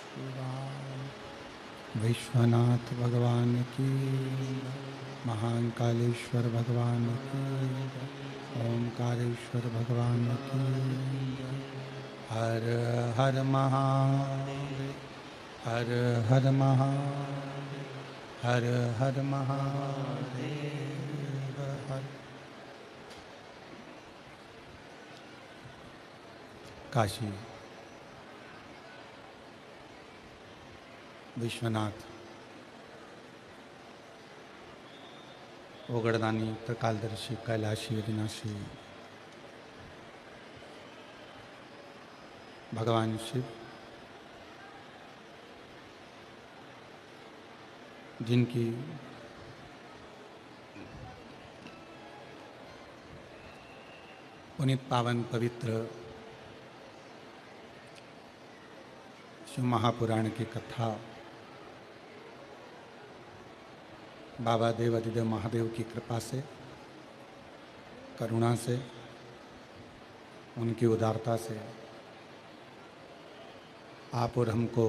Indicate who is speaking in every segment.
Speaker 1: शिवाय। विश्वनाथ भगवान की, महाकालेश्वर भगवान की, ओंकारेश्वर भगवान की। हर हर महादेव, हर हर महादेव, हर हर महादेव, हर। काशी विश्वनाथ, ओगड़दानी, त्रिकालदर्शी, कैलाशी, अविनाशी भगवान शिव, जिनकी पुनीत पावन पवित्र शिव महापुराण की कथा बाबा देव अधिदेव महादेव की कृपा से, करुणा से, उनकी उदारता से आप और हमको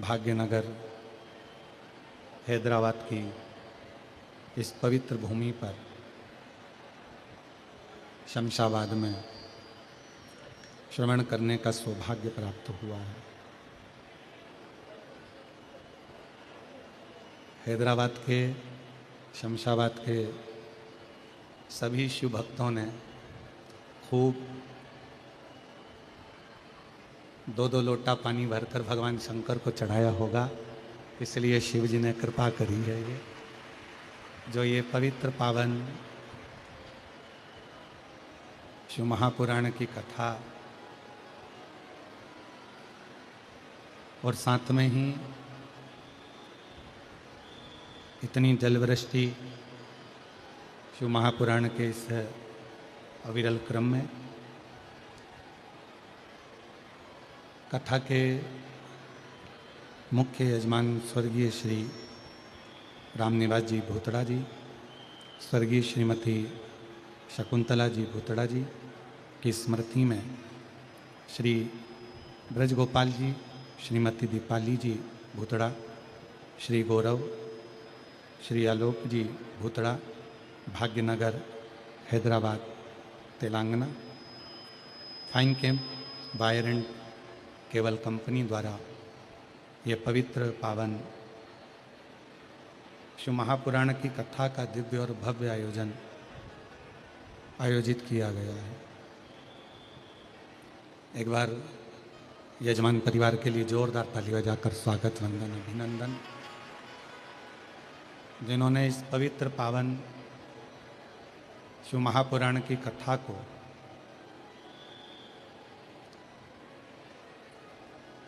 Speaker 1: भाग्यनगर हैदराबाद की इस पवित्र भूमि पर शमशाबाद में श्रवण करने का सौभाग्य प्राप्त हुआ है। हैदराबाद के, शमशाबाद के सभी शिव भक्तों ने खूब 2-2 लोटा पानी भरकर भगवान शंकर को चढ़ाया होगा, इसलिए शिव जी ने कृपा करी है। ये जो ये पवित्र पावन शिव महापुराण की कथा और साथ में ही इतनी जलवृष्टि शिव महापुराण के इस अविरल क्रम में, कथा के मुख्य यजमान स्वर्गीय श्री रामनिवास जी भूतड़ा जी, स्वर्गीय श्रीमती शकुंतला जी भूतड़ा जी की स्मृति में Shri Brajgopal ji, Shrimati Deepali ji Bhutada, Shri Gaurav, Shri Alok ji Bhutada, Bhagyanagar Hyderabad Telangana, fine camp wire and cable company द्वारा ये पवित्र पावन शिव महापुराण की कथा का दिव्य और भव्य आयोजित किया गया है। एक बार यजमान परिवार के लिए जोरदार ताली बजाकर स्वागत, वंदन, अभिनंदन। जिन्होंने इस पवित्र पावन शिव महापुराण की कथा को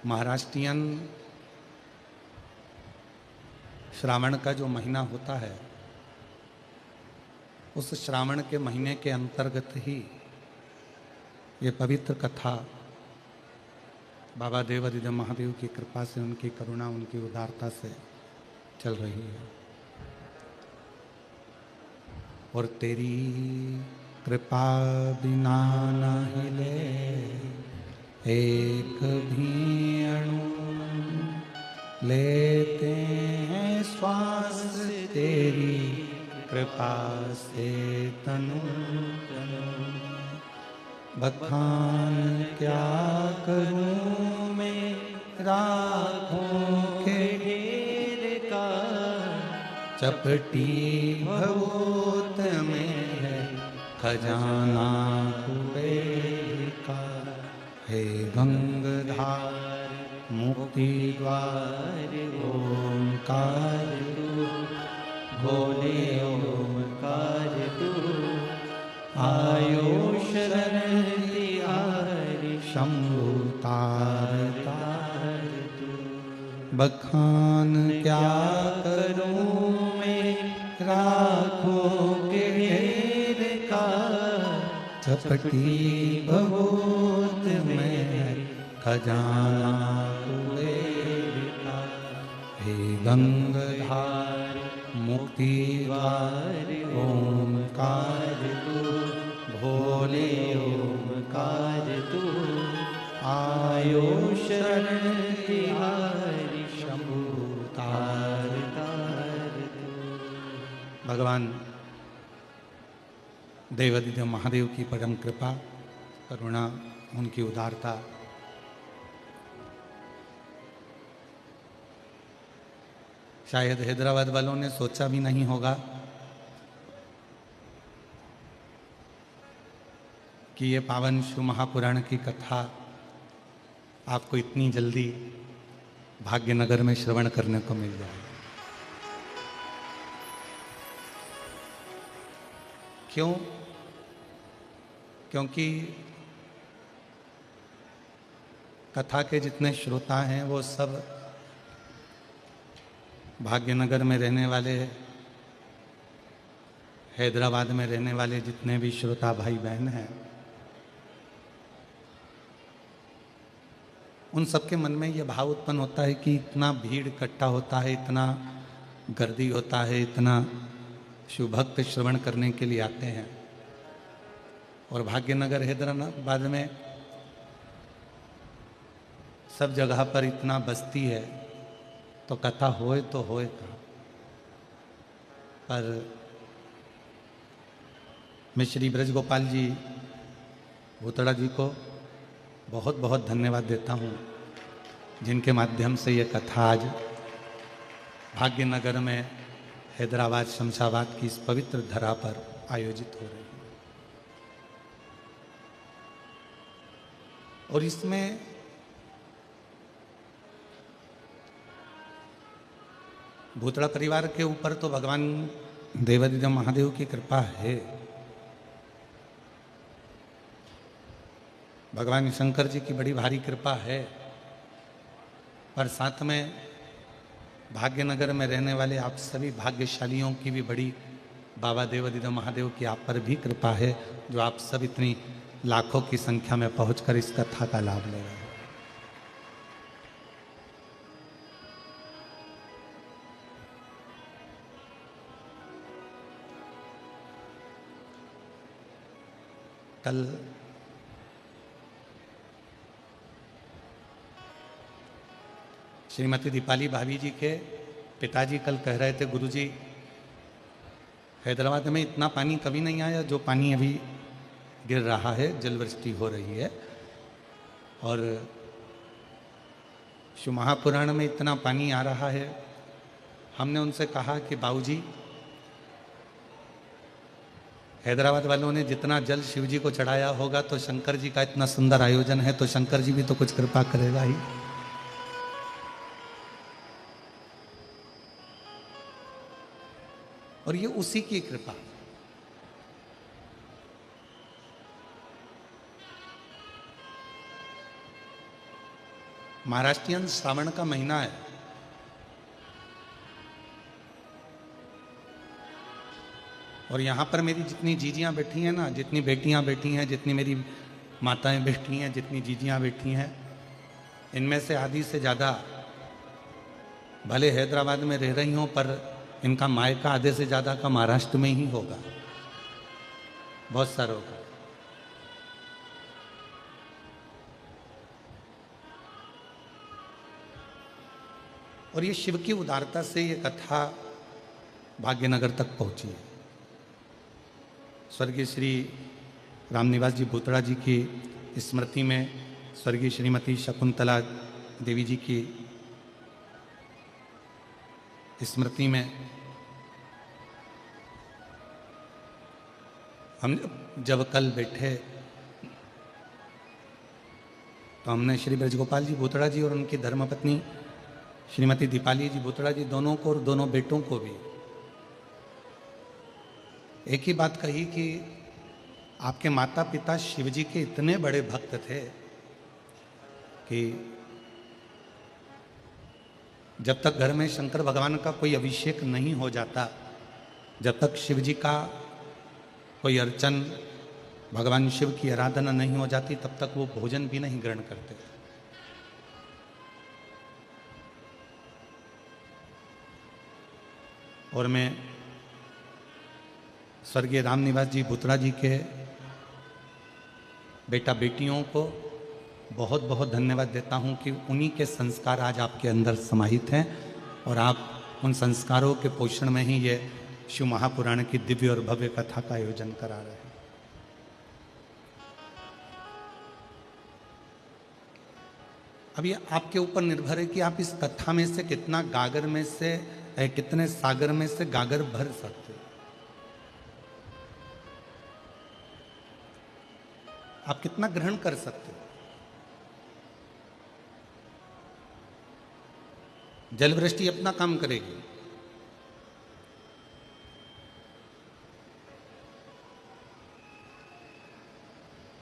Speaker 1: महाराष्ट्रियन श्रावण का जो महीना होता है, उस श्रावण के महीने के अंतर्गत ही ये पवित्र कथा बाबा देव अधिदेव महादेव की कृपा से, उनकी करुणा, उनकी उदारता से चल रही है। और तेरी कृपा बिना न हिले एक भी अणु, लेते हैं श्वास तेरी कृपा से तनु तनु। बखान क्या करूं मैं राखों के ढेर का, चपटी भगोत में है खजाना कुबेर का। हे गंगाधार मुक्ति द्वार ओंकार तू, भोले ओंकार तू। आयो शरण तिहारी शंभु तार तार तू। बखान क्या करूं मैं राखों के ढेर का, चपटी भगोत में खजाना कुबेर का। हे गंगाधार मुक्ति द्वार ओंकार तू, भोले ओंकार तू।
Speaker 2: आयो शरण तिहारी शंभु तार तार तू।
Speaker 1: भगवान देवादिदेव महादेव की परम कृपा, करुणा, उनकी उदारता, शायद हैदराबाद वालों ने सोचा भी नहीं होगा कि ये पावन शिव महापुराण की कथा आपको इतनी जल्दी भाग्यनगर में श्रवण करने को मिल जाए। क्यों? क्योंकि कथा के जितने श्रोता हैं वो सब भाग्यनगर में रहने वाले, हैदराबाद में रहने वाले जितने भी श्रोता भाई बहन हैं, उन सबके मन में ये भाव उत्पन्न होता है कि इतना भीड़ इकट्ठा होता है, इतना गर्दी होता है, इतना शिव भक्त श्रवण करने के लिए आते हैं, और भाग्यनगर हैदराबाद में सब जगह पर इतना बस्ती है, तो कथा होए तो होए कहाँ। पर मैं श्री ब्रजगोपाल जी भूतड़ा जी को बहुत बहुत धन्यवाद देता हूँ, जिनके माध्यम से ये कथा आज भाग्यनगर में हैदराबाद शमशाबाद की इस पवित्र धरा पर आयोजित हो रही है। और इसमें भूतड़ा परिवार के ऊपर तो भगवान देवादिदेव महादेव की कृपा है। भगवान शंकर जी की बड़ी भारी कृपा है, पर साथ में भाग्यनगर में रहने वाले आप सभी भाग्यशालियों की भी बड़ी बाबा देवादिदेव महादेव की आप पर भी कृपा है, जो आप सब इतनी लाखों की संख्या में पहुंचकर इस कथा का लाभ ले रहे हैं। कल श्रीमती दीपाली भाभी जी के पिताजी कल कह रहे थे, गुरुजी हैदराबाद में इतना पानी कभी नहीं आया जो पानी अभी गिर रहा है, जलवृष्टि हो रही है, और शिव महापुराण में इतना पानी आ रहा है। हमने उनसे कहा कि बाबूजी, हैदराबाद वालों ने जितना जल शिव जी को चढ़ाया होगा, तो शंकर जी का इतना सुंदर आयोजन है, तो शंकर जी भी तो कुछ कृपा करेगा ही। और ये उसी की कृपा। महाराष्ट्रियन श्रावण का महीना है, और यहाँ पर मेरी जितनी जीजियाँ बैठी हैं ना, जितनी बेटियाँ बैठी हैं, जितनी मेरी माताएं बैठी हैं, जितनी जीजियाँ बैठी हैं, इनमें से आधी से ज़्यादा भले हैदराबाद में रह रही हों, पर इनका मायका आधे से ज़्यादा का महाराष्ट्र में ही होगा, बहुत सारों का। और ये शिव की उदारता से ये कथा भाग्यनगर तक पहुंची है। स्वर्गीय श्री रामनिवास जी भूतड़ा जी की स्मृति में स्वर्गीय श्रीमती शकुंतला देवी जी की स्मृति में हम जब कल बैठे तो हमने श्री ब्रजगोपाल जी भूतड़ा जी और उनकी धर्मपत्नी श्रीमती दीपाली जी भूतड़ा जी दोनों को और दोनों बेटों को भी एक ही बात कही कि आपके माता पिता शिव जी के इतने बड़े भक्त थे कि जब तक घर में शंकर भगवान का कोई अभिषेक नहीं हो जाता, जब तक शिव जी का कोई अर्चन, भगवान शिव की आराधना नहीं हो जाती, तब तक वो भोजन भी नहीं ग्रहण करते। और मैं स्वर्गीय रामनिवास जी भूतड़ा जी के बेटा बेटियों को बहुत बहुत धन्यवाद देता हूं कि उन्हीं के संस्कार आज आपके अंदर समाहित हैं और आप उन संस्कारों के पोषण में ही ये शिव महापुराण की दिव्य और भव्य कथा का आयोजन करा रहे हैं। अब ये आपके ऊपर निर्भर है कि आप इस कथा में से कितना गागर में से कितने सागर में से गागर भर सकते हो। आप कितना ग्रहण कर सकते हो। जल वृष्टि अपना काम करेगी,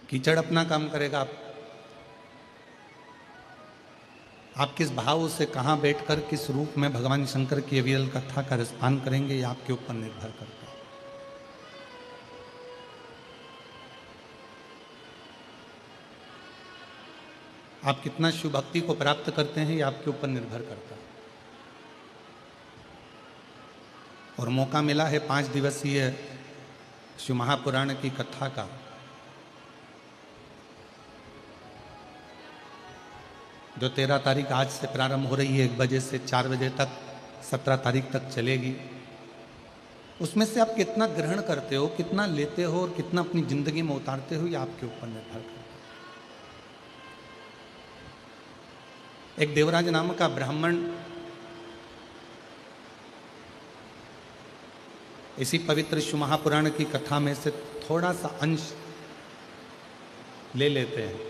Speaker 1: कीचड़ अपना काम करेगा। आप किस भाव से कहां बैठकर किस रूप में भगवान शंकर की अविरल कथा का रसपान करेंगे, ये आपके ऊपर निर्भर करता है। आप कितना शिव भक्ति को प्राप्त करते हैं, ये आपके ऊपर निर्भर करता है। और मौका मिला है 5 दिवसीय शिव महापुराण की कथा का। जो 13 तारीख आज से प्रारंभ हो रही है, 1 बजे से 4 बजे तक, 17 तारीख तक चलेगी। उसमें से आप कितना ग्रहण करते हो, कितना लेते हो और कितना अपनी जिंदगी में उतारते हो, ये आपके ऊपर निर्भर करता है। एक देवराज नाम का ब्राह्मण इसी पवित्र शिव महापुराण की कथा में से थोड़ा सा अंश ले लेते हैं।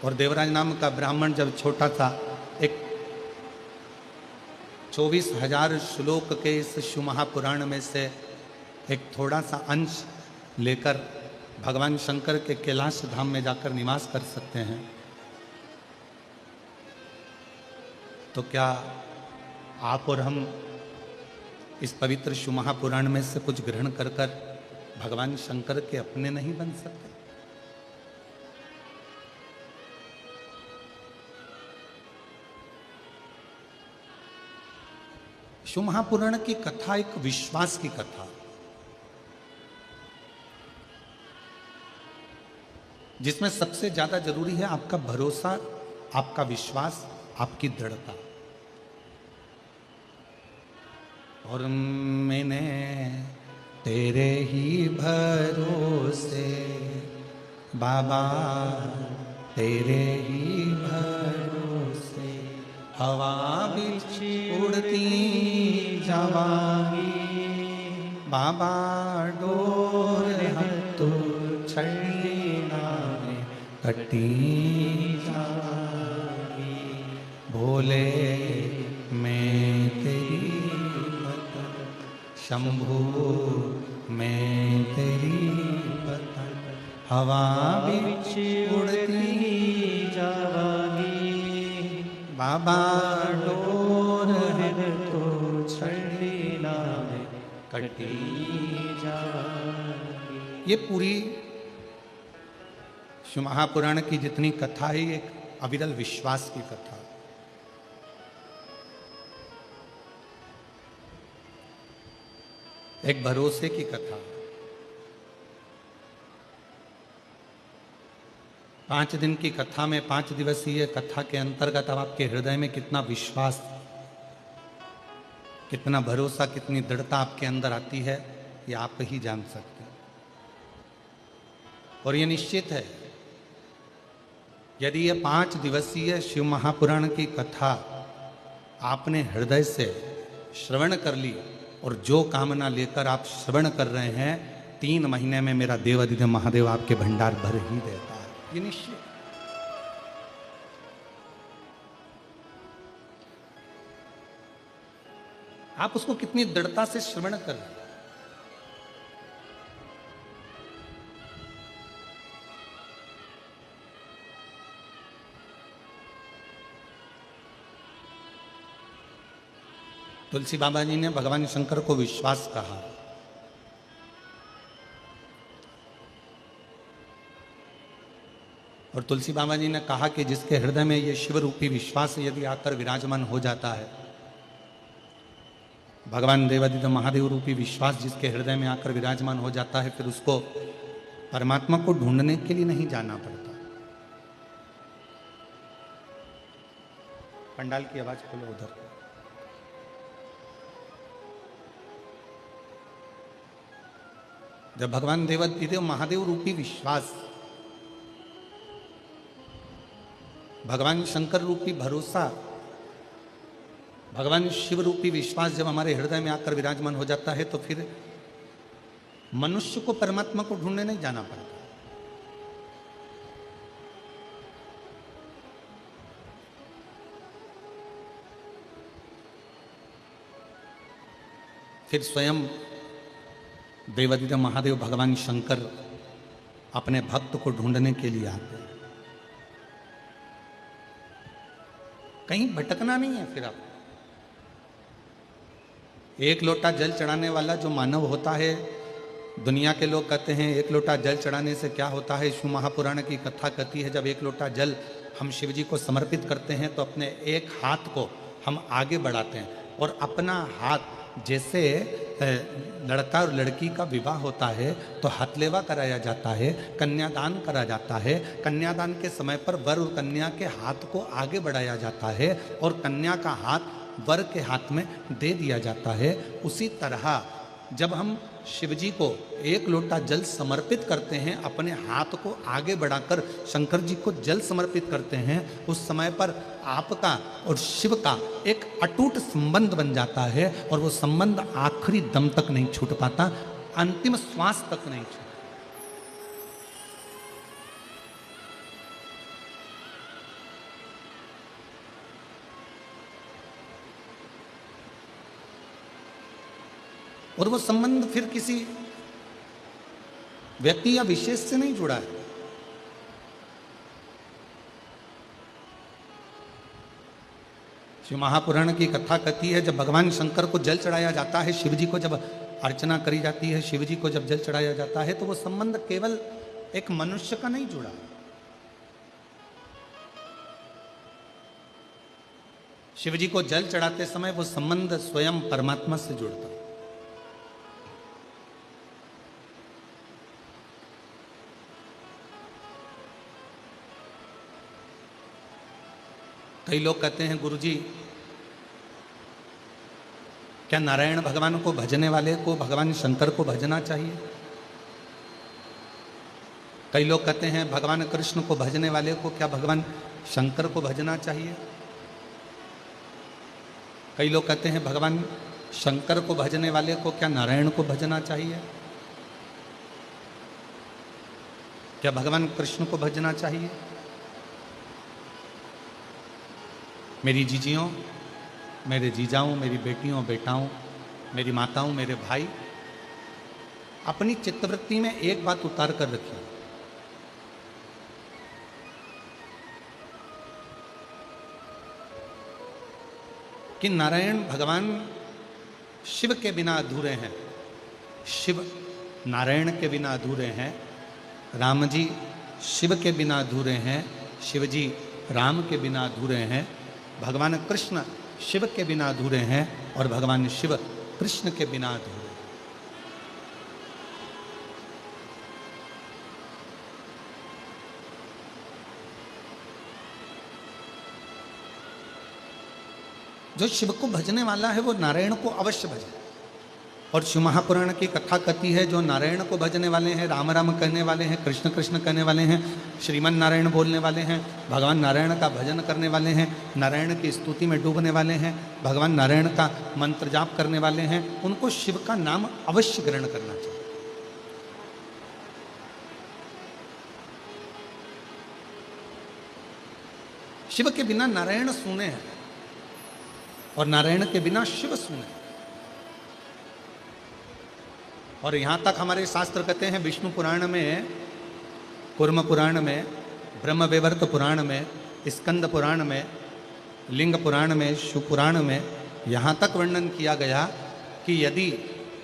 Speaker 1: और देवराज नाम का ब्राह्मण जब छोटा सा एक 24,000 श्लोक के इस शिव महापुराण में से एक थोड़ा सा अंश लेकर भगवान शंकर के कैलाश धाम में जाकर निवास कर सकते हैं, तो क्या आप और हम इस पवित्र शिव महापुराण में से कुछ ग्रहण कर कर भगवान शंकर के अपने नहीं बन सकते? शिव महापुराण की कथा एक विश्वास की कथा, जिसमें सबसे ज्यादा जरूरी है आपका भरोसा, आपका विश्वास, आपकी दृढ़ता। और मैंने तेरे ही भरोसे बाबा, तेरे ही भरोसे हवा बिच उड़ती जावांगी बाबा, डोर तो छड़ीना में कटी जावांगी। भोले मैं तेरी बतन, शंभू मैं तेरी बतन, हवा बिच उड़ती जावांगी बाबा, डोर तो छड़ीना में कटी जावांगी। ये पूरी शिव महापुराण की जितनी कथा है, एक अविरल विश्वास की कथा। एक भरोसे की कथा। 5 दिन की कथा में, 5 दिवसीय कथा के अंतर्गत अब आपके हृदय में कितना विश्वास, कितना भरोसा, कितनी दृढ़ता आपके अंदर आती है, ये आप ही जान सकते हैं। और ये निश्चित है, यदि ये 5 दिवसीय शिव महापुराण की कथा आपने हृदय से श्रवण कर ली और जो कामना लेकर आप श्रवण कर रहे हैं, 3 महीने में मेरा देवाधिदेव महादेव आपके भंडार भर ही देता है, ये निश्चित। आप उसको कितनी दृढ़ता से श्रवण कर रहे हैं। तुलसी बाबा जी ने भगवान शंकर को विश्वास कहा। और तुलसी बाबा जी ने कहा कि जिसके हृदय में ये शिव रूपी विश्वास यदि आकर विराजमान हो जाता है, भगवान देवादिदेव महादेव रूपी विश्वास जिसके हृदय में आकर विराजमान हो जाता है, फिर उसको परमात्मा को ढूंढने के लिए नहीं जाना पड़ता। पंडाल की आवाज खोलो उधर। जब भगवान देवादिदेव महादेव रूपी विश्वास, भगवान शंकर रूपी भरोसा, भगवान शिव रूपी विश्वास जब हमारे हृदय में आकर विराजमान हो जाता है, तो फिर मनुष्य को परमात्मा को ढूंढने नहीं जाना पड़ता। फिर स्वयं देवादिदेव महादेव भगवान शंकर अपने भक्त को ढूंढने के लिए आते हैं। कहीं भटकना नहीं है। फिर आप एक लोटा जल चढ़ाने वाला जो मानव होता है, दुनिया के लोग कहते हैं एक लोटा जल चढ़ाने से क्या होता है। शिव महापुराण की कथा कहती है, जब एक लोटा जल हम शिव जी को समर्पित करते हैं तो अपने एक हाथ को हम आगे बढ़ाते हैं और अपना हाथ, जैसे लड़का और लड़की का विवाह होता है तो हथलेवा कराया जाता है, कन्यादान करा जाता है। कन्यादान के समय पर वर और कन्या के हाथ को आगे बढ़ाया जाता है और कन्या का हाथ वर के हाथ में दे दिया जाता है। उसी तरह जब हम शिव जी को एक लोटा जल समर्पित करते हैं, अपने हाथ को आगे बढ़ाकर शंकर जी को जल समर्पित करते हैं, उस समय पर आपका और शिव का एक अटूट संबंध बन जाता है और वो संबंध आखिरी दम तक नहीं छूट पाता, अंतिम श्वास तक नहीं छूटता। और वो संबंध फिर किसी व्यक्ति या विशेष से नहीं जुड़ा है। शिव महापुराण की कथा कहती है, जब भगवान शंकर को जल चढ़ाया जाता है, शिव जी को जब अर्चना करी जाती है, शिव जी को जब जल चढ़ाया जाता है, तो वो संबंध केवल एक मनुष्य का नहीं जुड़ा। शिव जी को जल चढ़ाते समय वो संबंध स्वयं परमात्मा से जुड़ता है। कई लोग कहते हैं, गुरुजी क्या नारायण भगवान को भजने वाले को भगवान शंकर को भजना चाहिए? कई लोग कहते हैं, भगवान कृष्ण को भजने वाले को क्या भगवान शंकर को भजना चाहिए? कई लोग कहते हैं, भगवान शंकर को भजने वाले को क्या नारायण को भजना चाहिए? क्या भगवान कृष्ण को भजना चाहिए? मेरी जीजियों, मेरे जीजाओं, मेरी बेटियों बेटाओं, मेरी माताओं, मेरे भाई, अपनी चित्तवृत्ति में एक बात उतार कर रखिए कि नारायण भगवान शिव के बिना अधूरे हैं। शिव नारायण के बिना अधूरे हैं। राम जी शिव के बिना अधूरे हैं। शिव जी राम के बिना अधूरे हैं। भगवान कृष्ण शिव के बिना अधूरे हैं और भगवान शिव कृष्ण के बिना अधूरे हैं। जो शिव को भजने वाला है वो नारायण को अवश्य भजे। और शिव महापुराण की कथा कहती है, जो नारायण को भजने वाले हैं, राम राम कहने वाले हैं, कृष्ण कृष्ण कहने वाले हैं, श्रीमन नारायण बोलने वाले हैं, भगवान नारायण का भजन करने वाले हैं, नारायण की स्तुति में डूबने वाले हैं, भगवान नारायण का मंत्र जाप करने वाले हैं, उनको शिव का नाम अवश्य ग्रहण करना चाहिए। शिव के बिना नारायण सूने हैं और नारायण के बिना शिव सूने हैं। और यहाँ तक हमारे शास्त्र कहते हैं, विष्णु पुराण में, कूर्म पुराण में, ब्रह्म वैवर्त पुराण में, स्कंद पुराण में, लिंग पुराण में, शिव पुराण में यहाँ तक वर्णन किया गया कि यदि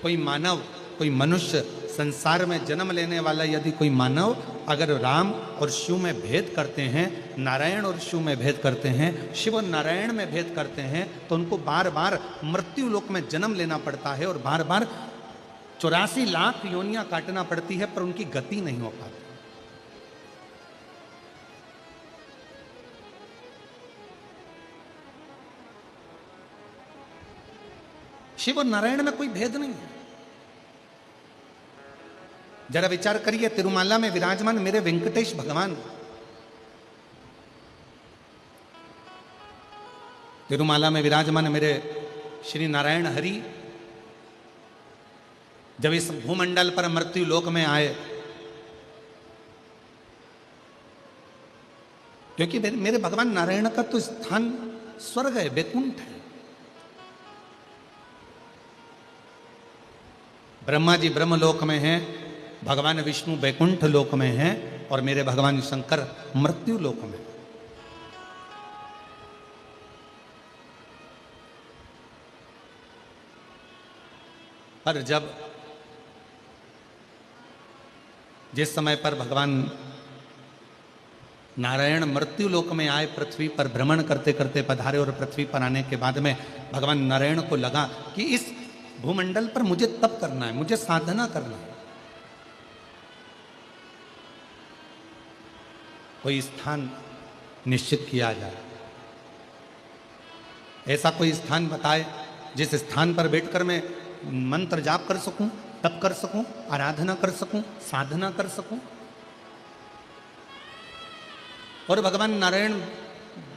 Speaker 1: कोई मानव, कोई मनुष्य संसार में जन्म लेने वाला यदि कोई मानव अगर राम और शिव में भेद करते हैं, नारायण और शिव में भेद करते हैं, शिव और नारायण में भेद करते हैं, तो उनको बार बार मृत्यु लोक में जन्म लेना पड़ता है और बार बार 84 लाख योनियां काटना पड़ती है, पर उनकी गति नहीं हो पाती। शिव और नारायण में कोई भेद नहीं है। जरा विचार करिए, तिरुमाला में विराजमान मेरे वेंकटेश भगवान, तिरुमाला में विराजमान मेरे श्री नारायण हरि जब इस भूमंडल पर मृत्यु लोक में आए, क्योंकि मेरे भगवान नारायण का तो स्थान स्वर्ग है, बैकुंठ है। ब्रह्मा जी ब्रह्मलोक में हैं, भगवान विष्णु बैकुंठ लोक में हैं और मेरे भगवान शंकर मृत्यु लोक में। पर जब जिस समय पर भगवान नारायण मृत्यु लोक में आए, पृथ्वी पर भ्रमण करते करते पधारे और पृथ्वी पर आने के बाद में भगवान नारायण को लगा कि इस भूमंडल पर मुझे तप करना है, मुझे साधना करना है, कोई स्थान निश्चित किया जाए, ऐसा कोई स्थान बताए जिस स्थान पर बैठकर मैं मंत्र जाप कर सकूं, तप कर सकूं, आराधना कर सकूं, साधना कर सकूं। और भगवान नारायण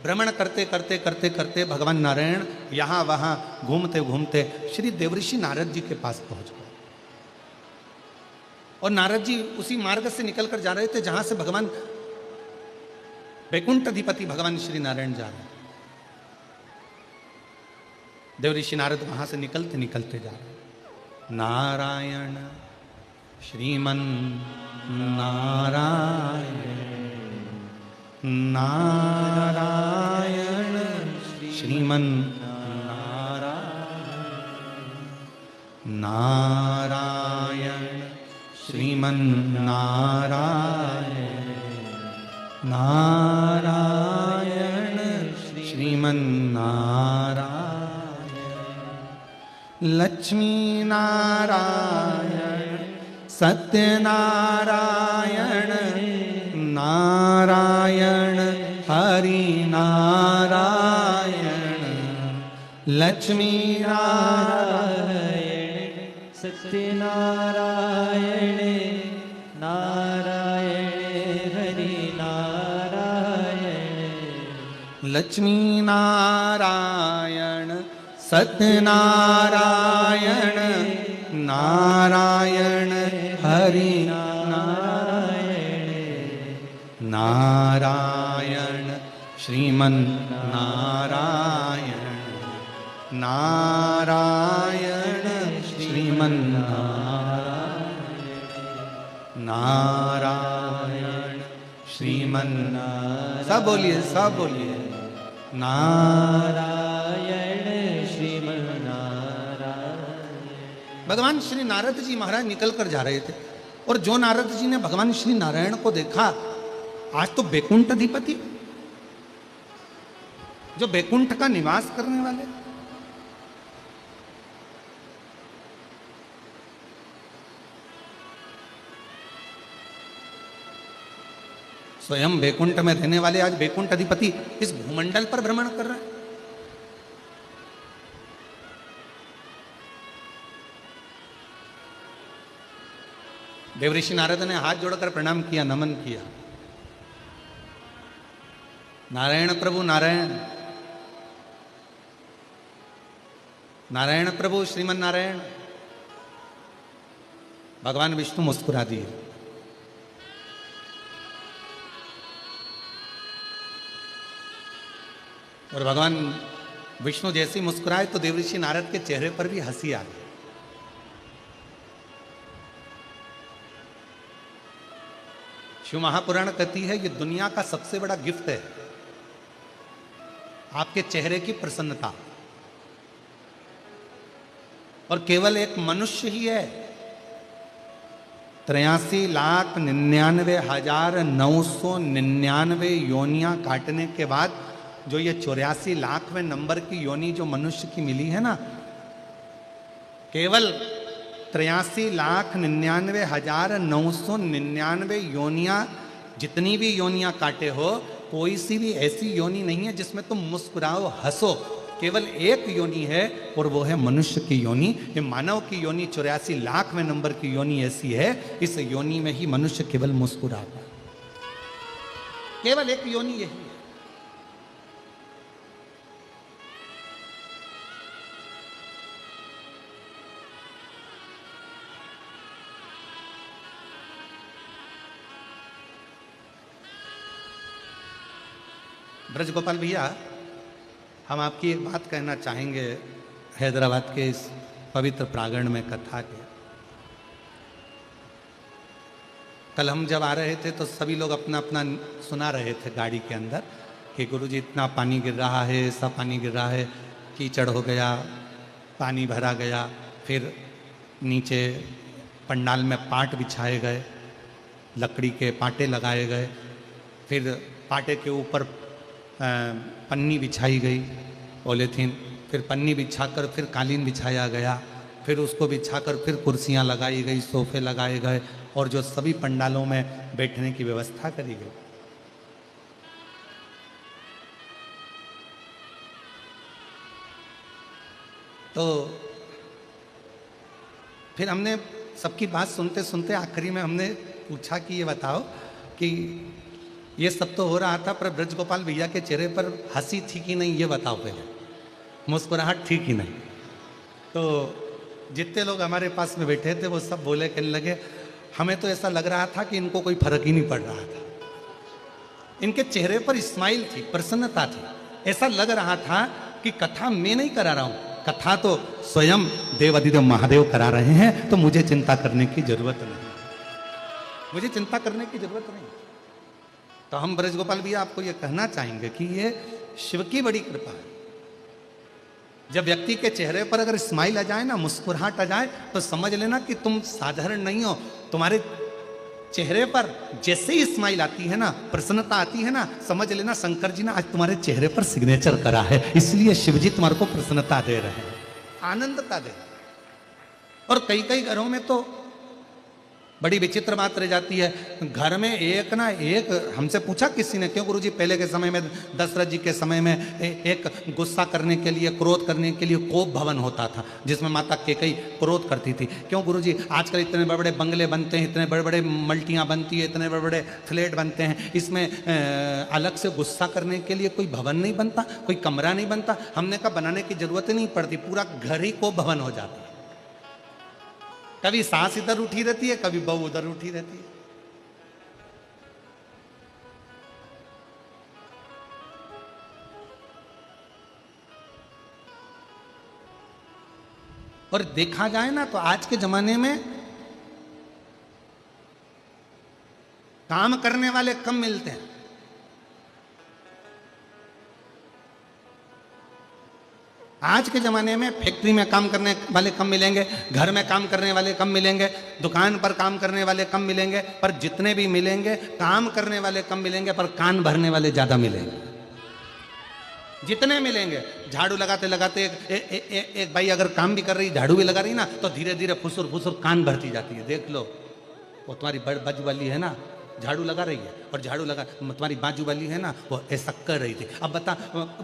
Speaker 1: भ्रमण करते करते करते करते भगवान नारायण यहां वहां घूमते घूमते श्री देवऋषि नारद जी के पास पहुंच गए। और नारद जी उसी मार्ग से निकलकर जा रहे थे जहां से भगवान वैकुंठ अधिपति भगवान श्री नारायण जा रहे हैं। देवऋषि नारद वहां से निकलते निकलते जा रहे हैं। नारायण श्रीमन नारायण, नारायण श्रीमन नारायण, नारायण श्रीमन नारायण, नारायण श्रीमन नारायण। लक्ष्मी नारायण सत्यनारायण, नारायण हरि नारायण। लक्ष्मी नारायण
Speaker 2: सत्यनारायण, नारायण हरि नारायण।
Speaker 1: लक्ष्मी नारायण सत्यनारायण, नारायण हरि नारायण। नारायण श्रीमन नारायण, नारायण श्रीमन नारायण, नारायण श्रीमन नारायण। सब बोलिए, सब बोलिए।
Speaker 2: नारायण श्रीमन नारायण।
Speaker 1: भगवान श्री नारद जी महाराज निकल कर जा रहे थे और जो नारद जी ने भगवान श्री नारायण को देखा, आज तो बैकुंठ अधिपति, जो बैकुंठ का निवास करने वाले, स्वयं बैकुंठ में रहने वाले आज बैकुंठ अधिपति इस भूमंडल पर भ्रमण कर रहे हैं। देवऋषि नारद ने हाथ जोड़कर प्रणाम किया, नमन किया। नारायण प्रभु नारायण, नारायण प्रभु श्रीमन नारायण। भगवान विष्णु मुस्कुरा दिए। और भगवान विष्णु जैसे ही मुस्कुराए तो देवऋषि नारद के चेहरे पर भी हंसी आ गई। शिव महापुराण कहती है, ये दुनिया का सबसे बड़ा गिफ्ट है, आपके चेहरे की प्रसन्नता। और केवल एक मनुष्य ही है 83,99,999 योनियां काटने के बाद जो ये 84,00,000वें नंबर की योनि जो मनुष्य की मिली है ना, केवल 83,99,999 योनियां, जितनी भी योनियां काटे हो, कोई सी भी ऐसी योनि नहीं है जिसमें तुम मुस्कुराओ हंसो। केवल एक योनि है और वो है मनुष्य की योनि। ये मानव की योनि 84,00,000वें नंबर की योनि ऐसी है, इस योनि में ही मनुष्य केवल मुस्कुराता है। केवल एक योनि यही है। ब्रजगोपाल भैया, हम आपकी एक बात कहना चाहेंगे हैदराबाद के इस पवित्र प्रांगण में कथा के। कल हम जब आ रहे थे तो सभी लोग अपना अपना सुना रहे थे गाड़ी के अंदर कि गुरुजी इतना पानी गिर रहा है, ऐसा पानी गिर रहा है, कीचड़ हो गया, पानी भरा गया, फिर नीचे पंडाल में पाट बिछाए गए, लकड़ी के पाटे लगाए गए, फिर पाटे के ऊपर पन्नी बिछाई गई पॉलीथीन, फिर पन्नी बिछाकर फिर कालीन बिछाया गया, फिर उसको बिछाकर फिर कुर्सियां लगाई गई, सोफे लगाए गए और जो सभी पंडालों में बैठने की व्यवस्था करी गई। तो फिर हमने सबकी बात सुनते सुनते आखिरी में हमने पूछा कि ये बताओ कि ये सब तो हो रहा था, पर ब्रजगोपाल भैया के चेहरे पर हंसी थी कि नहीं, ये बताओ पहले, मुस्कुराहट थी कि नहीं। तो जितने लोग हमारे पास में बैठे थे वो सब बोले, कहने लगे हमें तो ऐसा लग रहा था कि इनको कोई फर्क ही नहीं पड़ रहा था। इनके चेहरे पर स्माइल थी, प्रसन्नता थी, ऐसा लग रहा था कि कथा मैं नहीं करा रहा हूं, कथा तो स्वयं देवाधिदेव महादेव करा रहे हैं, तो मुझे चिंता करने की जरूरत नहीं, मुझे चिंता करने की जरूरत नहीं। तो हम ब्रजगोपाल भैया आपको ये कहना चाहेंगे कि ये शिव की बड़ी कृपा है। जब व्यक्ति के चेहरे पर अगर स्माइल आ जाए ना, मुस्कुराहट आ जाए, तो समझ लेना कि तुम साधारण नहीं हो। तुम्हारे चेहरे पर जैसे ही स्माइल आती है ना, प्रसन्नता आती है ना, समझ लेना शंकर जी ने आज तुम्हारे चेहरे पर सिग्नेचर करा है, इसलिए शिवजी तुम्हारे को प्रसन्नता दे रहे हैं, आनंदता दे। और कई कई घरों में तो बड़ी विचित्र बात रह जाती है, घर में एक ना एक, हमसे पूछा किसी ने, क्यों गुरुजी पहले के समय में, दशरथ जी के समय में एक गुस्सा करने के लिए, क्रोध करने के लिए कोप भवन होता था जिसमें माता कैकेयी क्रोध करती थी। क्यों गुरुजी आजकल इतने बड़े बड़े बंगले बनते हैं, इतने बड़े बड़े मल्टियाँ बनती है, इतने बड़े बड़े फ्लैट बनते हैं, इसमें अलग से गुस्सा करने के लिए कोई भवन नहीं बनता, कोई कमरा नहीं बनता? हमने कहा बनाने की जरूरत ही नहीं पड़ती, पूरा घर ही कोप भवन हो जाता है। कभी सास इधर उठी रहती है, कभी बहू उधर उठी रहती है। और देखा जाए ना तो आज के जमाने में काम करने वाले कम मिलते हैं। आज के ज़माने में फैक्ट्री में काम करने वाले कम मिलेंगे, घर में काम करने वाले कम मिलेंगे, दुकान पर काम करने वाले कम मिलेंगे, पर जितने भी मिलेंगे काम करने वाले कम मिलेंगे, पर कान भरने वाले ज़्यादा मिलेंगे। जितने मिलेंगे, झाड़ू लगाते लगाते एक भाई अगर काम भी कर रही, झाड़ू भी लगा रही ना, तो धीरे धीरे फुसुर फुसुर कान भरती जाती है। देख लो, वो तुम्हारी बाजू वाली है ना, झाड़ू लगा रही है, और झाड़ू लगा तुम्हारी बाजू वाली है ना, वो ऐसा कर रही थी। अब बता,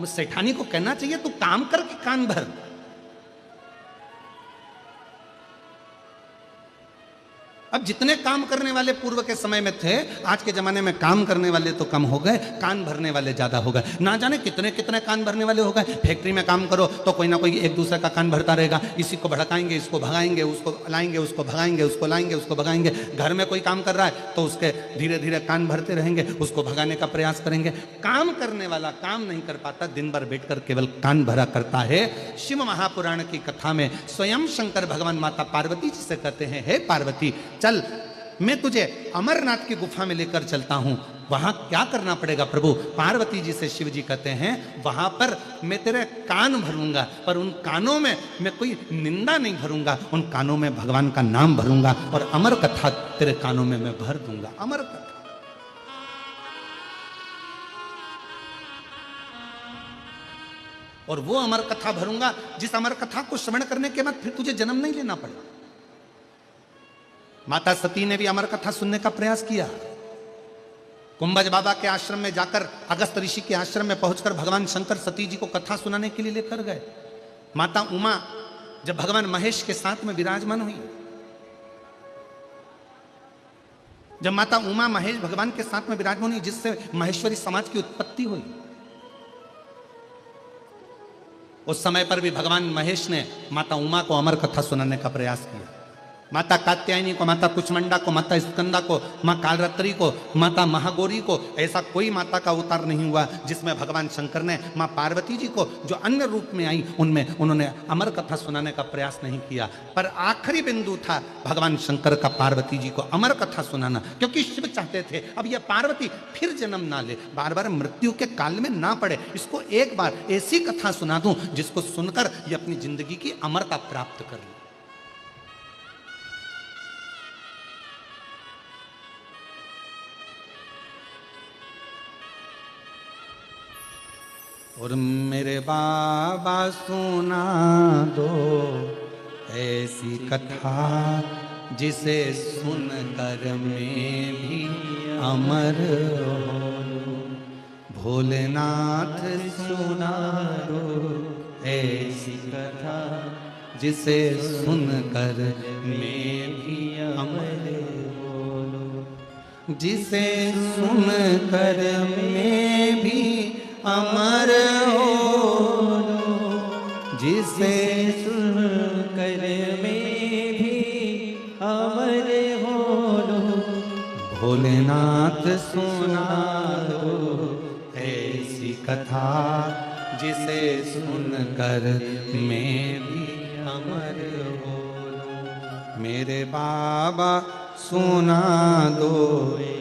Speaker 1: सेठानी को कहना चाहिए तू काम करके कान भर। अब जितने काम करने वाले पूर्व के समय में थे, आज के जमाने में काम करने वाले तो कम हो गए, कान भरने वाले ज्यादा हो गए। ना जाने कितने कितने कान भरने वाले हो गए। फैक्ट्री में काम करो तो कोई ना कोई एक दूसरे का कान भरता रहेगा, इसी को भड़काएंगे, इसको भगाएंगे, उसको लाएंगे, उसको भगाएंगे, उसको लाएंगे, उसको भगाएंगे। घर में कोई काम कर रहा है तो उसके धीरे धीरे कान भरते रहेंगे, उसको भगाने का प्रयास करेंगे। काम करने वाला काम नहीं कर पाता, दिन भर बैठकर केवल कान भरा करता है। शिव महापुराण की कथा में स्वयं शंकर भगवान माता पार्वती जी से कहते हैं, हे पार्वती, चल मैं तुझे अमरनाथ की गुफा में लेकर चलता हूं, वहां क्या करना पड़ेगा प्रभु? पार्वती जी से शिव जी कहते हैं वहां पर मैं तेरे कान भरूंगा, पर उन कानों में मैं कोई निंदा नहीं भरूंगा, उन कानों में भगवान का नाम भरूंगा और अमर कथा तेरे कानों में मैं भर दूंगा। अमर कथा, और वो अमर कथा भरूंगा जिस अमर कथा को श्रवण करने के बाद फिर तुझे जन्म नहीं लेना पड़ेगा। माता सती ने भी अमर कथा सुनने का प्रयास किया। कुंभज बाबा के आश्रम में जाकर, अगस्त ऋषि के आश्रम में पहुंचकर भगवान शंकर सती जी को कथा सुनाने के लिए लेकर गए। माता उमा जब भगवान महेश के साथ में विराजमान हुई, जब माता उमा महेश भगवान के साथ में विराजमान हुई, जिससे महेश्वरी समाज की उत्पत्ति हुई, उस समय पर भी भगवान महेश ने माता उमा को अमर कथा सुनाने का प्रयास किया। माता कात्यायनी को, माता कुष्मांडा को, माता स्कंदा को, माँ कालरात्रि को, माता महागौरी को, ऐसा कोई माता का अवतार नहीं हुआ जिसमें भगवान शंकर ने माँ पार्वती जी को जो अन्य रूप में आई उनमें उन्होंने अमर कथा सुनाने का प्रयास नहीं किया। पर आखिरी बिंदु था भगवान शंकर का पार्वती जी को अमर कथा सुनाना, क्योंकि शिव चाहते थे अब यह पार्वती फिर जन्म ना ले, बार बार मृत्यु के काल में ना पड़े, इसको एक बार ऐसी कथा सुना दूं जिसको सुनकर ये अपनी जिंदगी की अमरता प्राप्त कर ले। और मेरे बाबा सुना दो ऐसी कथा जिसे सुनकर मैं भी अमर हो, भोलेनाथ सुना दो ऐसी कथा जिसे सुनकर मैं भी अमर हो, जिसे सुनकर मैं भी अमर हो, जिसे
Speaker 2: सुनकर मैं भी अमर हो,
Speaker 1: भोलेनाथ सुना दो ऐसी कथा जिसे सुनकर मैं भी अमर हो। मेरे बाबा सुना दो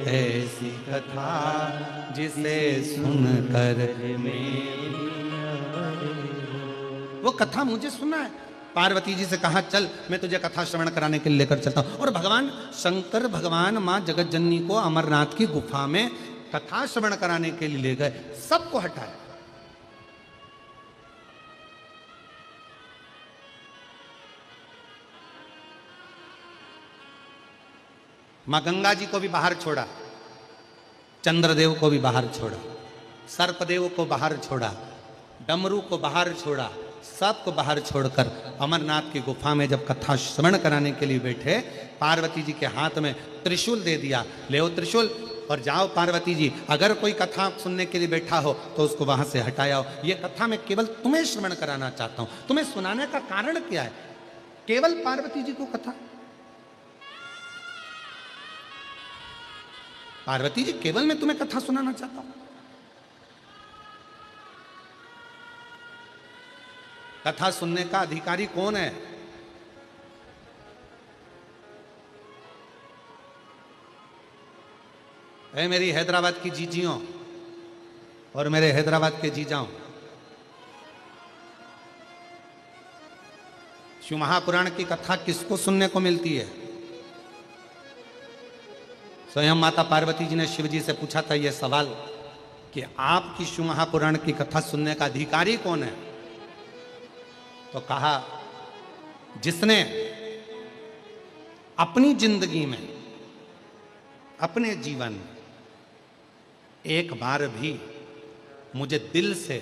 Speaker 1: ऐसी कथा जिसे सुनकर मैं, वो कथा मुझे सुना है। पार्वती जी से कहा चल मैं तुझे कथा श्रवण कराने के लिए लेकर चलता हूं, और भगवान शंकर भगवान मां जगत जननी को अमरनाथ की गुफा में कथा श्रवण कराने के लिए ले गए, सबको हटाया। मां गंगा जी को भी बाहर छोड़ा, चंद्रदेव को भी बाहर छोड़ा, सर्पदेव को बाहर छोड़ा, डमरू को बाहर छोड़ा, सबको बाहर छोड़कर अमरनाथ की गुफा में जब कथा श्रवण कराने के लिए बैठे, पार्वती जी के हाथ में त्रिशूल दे दिया, ले त्रिशूल और जाओ पार्वती जी, अगर कोई कथा सुनने के लिए बैठा हो तो उसको वहां से हटाया हो। ये कथा मैं केवल तुम्हें श्रवण कराना चाहता हूं, तुम्हें सुनाने का कारण क्या है? केवल पार्वती जी को कथा, पार्वती जी केवल मैं तुम्हें कथा सुनाना चाहता हूं। कथा सुनने का अधिकारी कौन है? ऐ मेरी हैदराबाद की जीजियों और मेरे हैदराबाद के जीजाओं, शिव महापुराण की कथा किसको सुनने को मिलती है? स्वयं माता पार्वती जी ने शिव जी से पूछा था यह सवाल कि आपकी शिव महापुराण की कथा सुनने का अधिकारी कौन है? तो कहा जिसने अपनी जिंदगी में, अपने जीवन में एक बार भी मुझे दिल से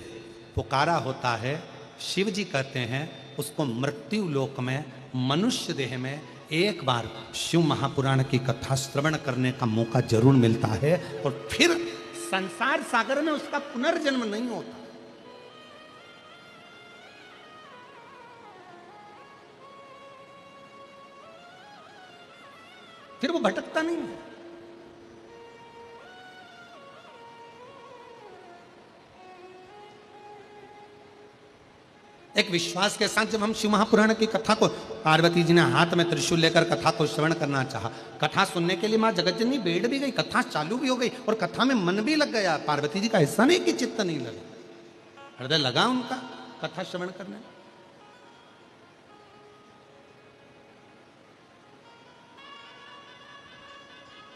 Speaker 1: पुकारा होता है। शिव जी कहते हैं उसको मृत्यु लोक में, मनुष्य देह में एक बार शिव महापुराण की कथा श्रवण करने का मौका जरूर मिलता है, और फिर संसार सागर में उसका पुनर्जन्म नहीं होता। फिर वो भटकता नहीं है। एक विश्वास के साथ जब हम शिव महापुराण की कथा को, पार्वती जी ने हाथ में त्रिशूल लेकर कथा को श्रवण करना चाहा, कथा सुनने के लिए मां जगतजननी बैठ भी गई, कथा चालू भी हो गई और कथा में मन भी लग गया। पार्वती जी का ऐसा नहीं कि चित्त नहीं लगा, हृदय लगा उनका कथा श्रवण करने में।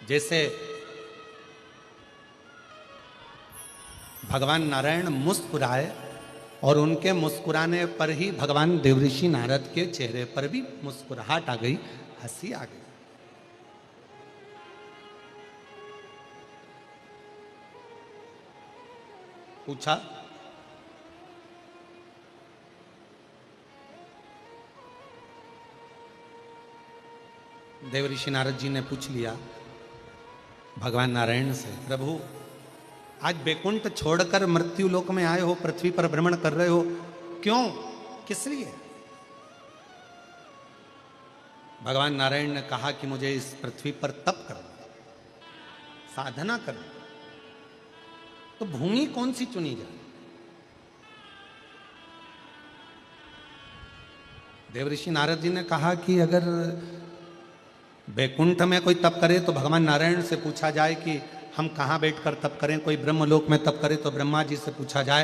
Speaker 1: जैसे भगवान नारायण मुस्कुराए और उनके मुस्कुराने पर ही भगवान देवऋषि नारद के चेहरे पर भी मुस्कुराहट आ गई, हंसी आ गई। पूछा, देवऋषि नारद जी ने पूछ लिया भगवान नारायण से, प्रभु आज बैकुंठ छोड़कर मृत्यु लोक में आए हो, पृथ्वी पर भ्रमण कर रहे हो, क्यों, किस लिए? भगवान नारायण ने कहा कि मुझे इस पृथ्वी पर तप करना, साधना करना। तो भूमि कौन सी चुनी जाए? देवऋषि नारद जी ने कहा कि अगर बैकुंठ में कोई तप करे तो भगवान नारायण से पूछा जाए कि हम कहाँ बैठकर तप करें, कोई ब्रह्मलोक में तप करे तो ब्रह्मा जी से पूछा जाए,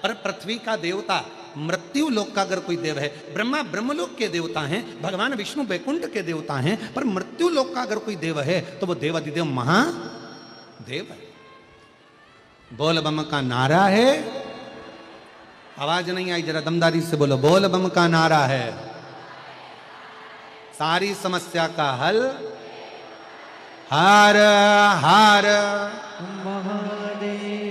Speaker 1: पर पृथ्वी का देवता, मृत्यु लोक का अगर कोई देव है, ब्रह्मा ब्रह्मलोक के देवता हैं, भगवान विष्णु बैकुंठ के देवता हैं, पर मृत्यु लोक का अगर कोई देव है तो वो देवाधिदेव महादेव है। बोल बम का नारा है, आवाज नहीं आई, जरा दमदारी से बोलो, बोल बम का नारा है, सारी समस्या का हल हार हार
Speaker 2: महादेव।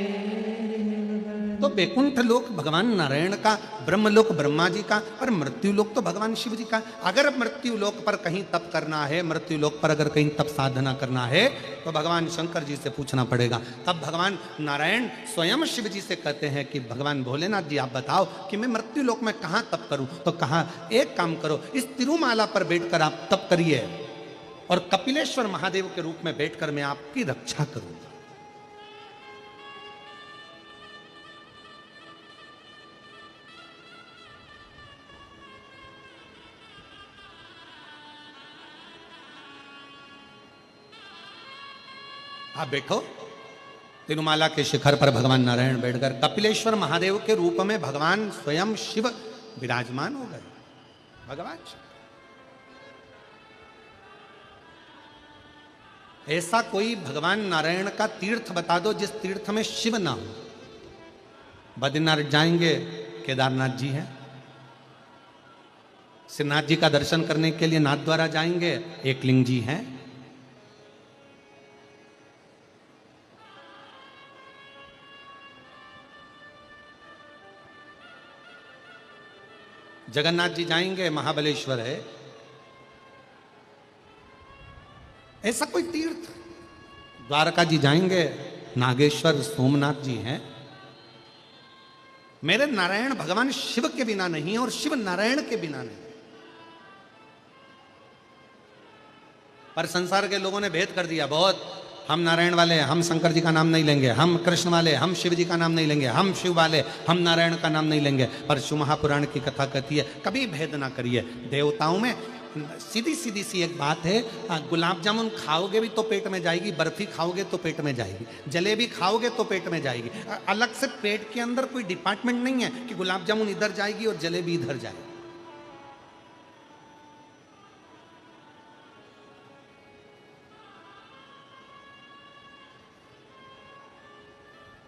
Speaker 1: तो बैकुंठ लोक भगवान नारायण का, ब्रह्मलोक ब्रह्मा जी का, और मृत्यु लोक तो भगवान शिव जी का। अगर मृत्यु लोक पर कहीं तप करना है, मृत्यु लोक पर अगर कहीं तप साधना करना है तो भगवान शंकर जी से पूछना पड़ेगा। तब भगवान नारायण स्वयं शिव जी से कहते हैं कि भगवान भोलेनाथ जी आप बताओ कि मैं मृत्यु लोक में कहाँ तप करूं? तो कहा एक काम करो, इस तिरुमाला पर बैठकर आप तप करिए और कपिलेश्वर महादेव के रूप में बैठकर मैं आपकी रक्षा करूंगा। आप बैठो, तिरुमाला के शिखर पर भगवान नारायण बैठकर कपिलेश्वर महादेव के रूप में भगवान स्वयं शिव विराजमान हो गए। भगवान शिव, ऐसा कोई भगवान नारायण का तीर्थ बता दो जिस तीर्थ में शिव ना हो। बद्रीनाथ जाएंगे, केदारनाथ जी हैं। श्रीनाथ जी का दर्शन करने के लिए नाथ द्वारा जाएंगे, एकलिंग जी हैं। जगन्नाथ जी जाएंगे, महाबलेश्वर है। ऐसा कोई तीर्थ, द्वारका जी जाएंगे, नागेश्वर सोमनाथ जी हैं। मेरे नारायण भगवान शिव के बिना नहीं और शिव नारायण के बिना नहीं। पर संसार के लोगों ने भेद कर दिया बहुत, हम नारायण वाले, हम शंकर जी का नाम नहीं लेंगे, हम कृष्ण वाले, हम शिव जी का नाम नहीं लेंगे, हम शिव वाले, हम नारायण का नाम नहीं लेंगे। पर शिव महापुराण की कथा कहती है कभी भेद ना करिए। देवताओं में सीधी सीधी सी एक बात है, गुलाब जामुन खाओगे भी तो पेट में जाएगी, बर्फी खाओगे तो पेट में जाएगी, जलेबी खाओगे तो पेट में जाएगी। अलग से पेट के अंदर कोई डिपार्टमेंट नहीं है कि गुलाब जामुन इधर जाएगी और जलेबी इधर जाएगी।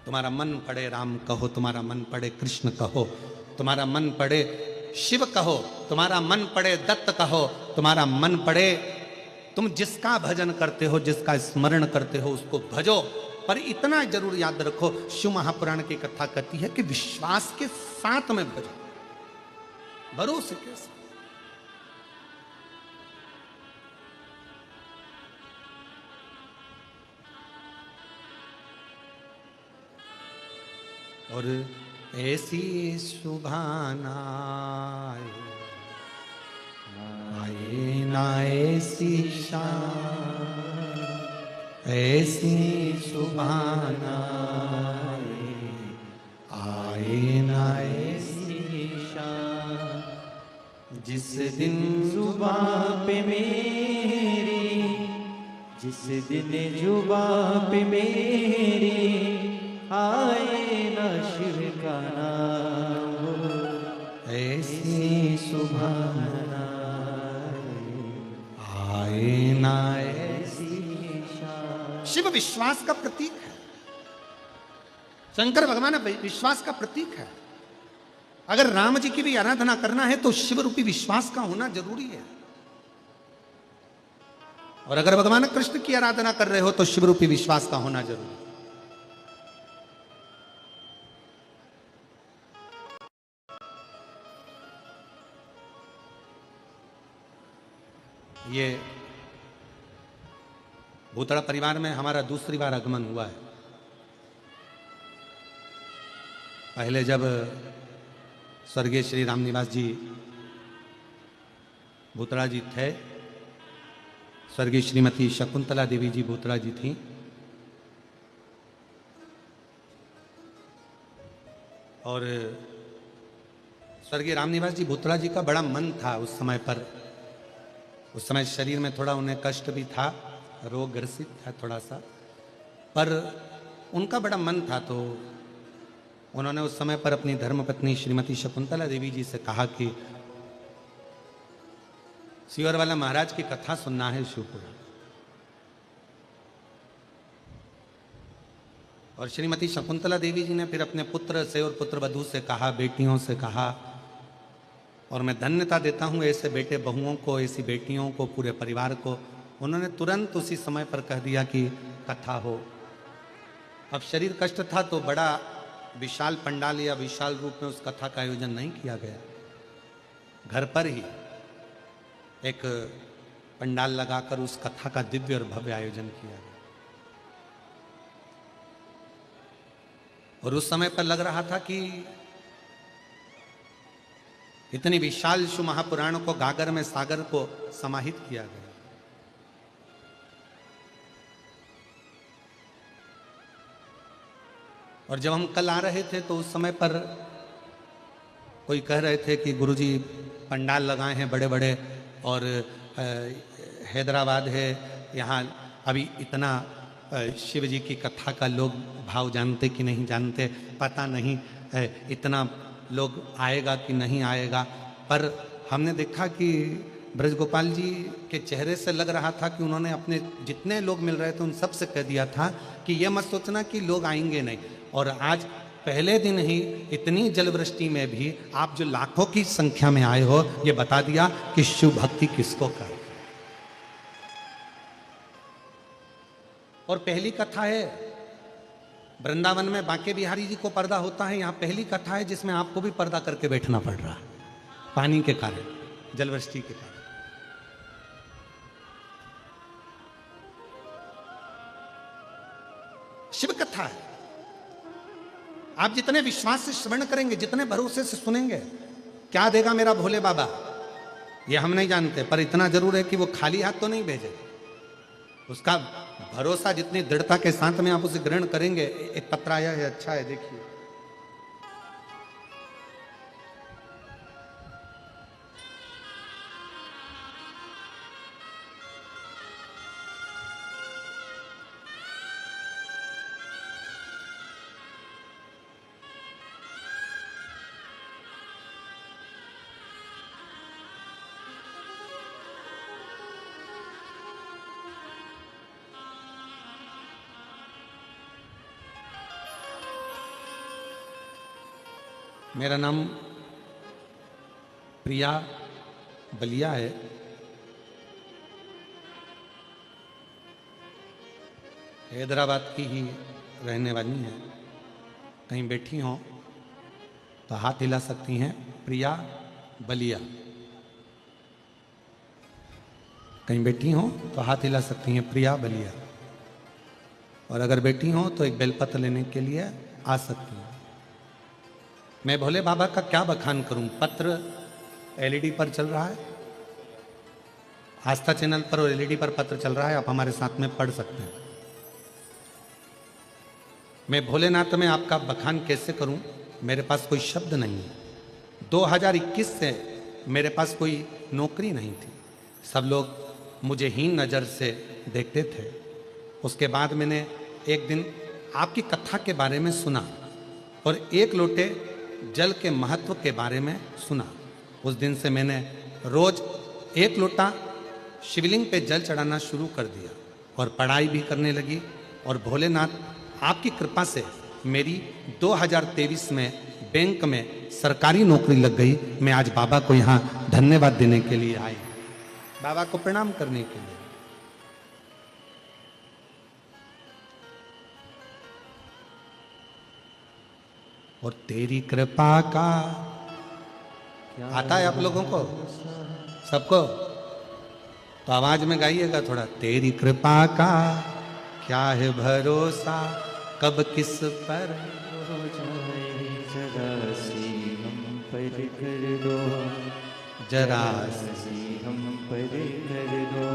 Speaker 1: तुम्हारा मन पड़े राम कहो, तुम्हारा मन पड़े कृष्ण कहो, तुम्हारा मन पड़े शिव कहो, तुम्हारा मन पड़े दत्त कहो, तुम्हारा मन पड़े, तुम जिसका भजन करते हो, जिसका स्मरण करते हो उसको भजो। पर इतना जरूर याद रखो, शिव महापुराण की कथा कहती है कि विश्वास के साथ में भजो, भरोसे के साथ। और ऐसी सुभाना आए ना ऐसी शान, ऐसी सुभाना आए ना ऐसी शान।
Speaker 2: जिस दिन जुबां पे मेरी, जिस दिन जुबां पे मेरी आए ना शिव का नाम, ऐसी सुबह
Speaker 1: आए ना
Speaker 2: ऐसी शाम।
Speaker 1: शिव विश्वास का प्रतीक है, शंकर भगवान विश्वास का प्रतीक है। अगर राम जी की भी आराधना करना है तो शिव रूपी विश्वास का होना जरूरी है, और अगर भगवान कृष्ण की आराधना कर रहे हो तो शिव रूपी विश्वास का होना जरूरी है। ये भूतड़ा परिवार में हमारा दूसरी बार आगमन हुआ है। पहले जब स्वर्गीय श्री रामनिवास जी भूतड़ा जी थे, स्वर्गीय श्रीमती शकुंतला देवी जी भूतड़ा जी थी, और स्वर्गीय रामनिवास जी भूतड़ा जी का बड़ा मन था उस समय पर। उस समय शरीर में थोड़ा उन्हें कष्ट भी था, रोग ग्रसित था थोड़ा सा, पर उनका बड़ा मन था। तो उन्होंने उस समय पर अपनी धर्मपत्नी श्रीमती शकुंतला देवी जी से कहा कि सियोर वाला महाराज की कथा सुनना है शिवपुर। और श्रीमती शकुंतला देवी जी ने फिर अपने पुत्र से और पुत्र वधू से कहा, बेटियों से कहा, और मैं धन्यता देता हूं ऐसे बेटे बहुओं को, ऐसी बेटियों को, पूरे परिवार को। उन्होंने तुरंत उसी समय पर कह दिया कि कथा हो। अब शरीर कष्ट था तो बड़ा विशाल पंडाल या विशाल रूप में उस कथा का आयोजन नहीं किया गया, घर पर ही एक पंडाल लगाकर उस कथा का दिव्य और भव्य आयोजन किया गया। और उस समय पर लग रहा था कि इतनी विशाल शिव महापुराण को गागर में सागर को समाहित किया गया। और जब हम कल आ रहे थे तो उस समय पर कोई कह रहे थे कि गुरुजी पंडाल लगाए हैं बड़े बड़े, और हैदराबाद है, यहाँ अभी इतना शिव जी की कथा का लोग भाव जानते कि नहीं जानते पता नहीं, इतना लोग आएगा कि नहीं आएगा। पर हमने देखा कि ब्रजगोपाल जी के चेहरे से लग रहा था कि उन्होंने अपने जितने लोग मिल रहे थे उन सब से कह दिया था कि ये मत सोचना कि लोग आएंगे नहीं। और आज पहले दिन ही इतनी जलवृष्टि में भी आप जो लाखों की संख्या में आए हो, ये बता दिया कि शिव भक्ति किसको कर। और पहली कथा है वृंदावन में, बांके बिहारी जी को पर्दा होता है, यहाँ पहली कथा है जिसमें आपको भी पर्दा करके बैठना पड़ रहा है, पानी के कारण, जलवृष्टि के कारण। शिव कथा है, आप जितने विश्वास से श्रवण करेंगे, जितने भरोसे से सुनेंगे, क्या देगा मेरा भोले बाबा ये हम नहीं जानते, पर इतना जरूर है कि वो खाली हाथ तो नहीं भेजे। उसका भरोसा जितनी दृढ़ता के साथ में आप उसे ग्रहण करेंगे। एक पत्र आया है, अच्छा है, देखिए। मेरा नाम प्रिया बलिया है। हैदराबाद की ही रहने वाली हैं। कहीं बैठी हों तो हाथ हिला सकती हैं, प्रिया बलिया। कहीं बैठी हों तो हाथ हिला सकती हैं, प्रिया बलिया। और अगर बैठी हों तो एक बेलपत्र लेने के लिए आ सकती हैं। मैं भोले बाबा का क्या बखान करूं। पत्र एलईडी पर चल रहा है, आस्था चैनल पर और एलईडी पर पत्र चल रहा है, आप हमारे साथ में पढ़ सकते हैं। मैं भोलेनाथ में आपका बखान कैसे करूं, मेरे पास कोई शब्द नहीं है। 2021 से मेरे पास कोई नौकरी नहीं थी, सब लोग मुझे हीन नज़र से देखते थे। उसके बाद मैंने एक दिन आपकी कथा के बारे में सुना और एक लोटे जल के महत्व के बारे में सुना। उस दिन से मैंने रोज एक लोटा शिवलिंग पे जल चढ़ाना शुरू कर दिया और पढ़ाई भी करने लगी। और भोलेनाथ आपकी कृपा से मेरी 2023 में बैंक में सरकारी नौकरी लग गई। मैं आज बाबा को यहाँ धन्यवाद देने के लिए आई, बाबा को प्रणाम करने के लिए। और तेरी कृपा का आता है आप लोगों को सबको, तो आवाज में गाइएगा थोड़ा। तेरी कृपा का क्या है भरोसा, कब किस पर
Speaker 2: हो जाए जरा सी हम पर कर दो,
Speaker 1: जरा
Speaker 2: सी हम पर कर दो।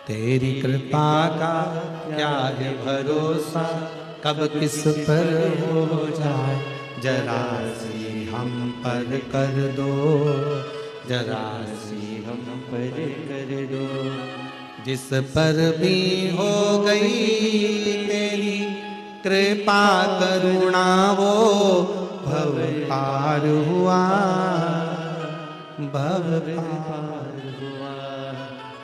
Speaker 1: तेरी कृपा का क्या है भरोसा, कब किस पर हो जाए जरा सी हम पर कर दो, जरा सी
Speaker 2: हम पर कर दो।
Speaker 1: जिस पर भी हो गई तेरी कृपा करुणा वो भव पार हुआ, भव पार
Speaker 2: हुआ।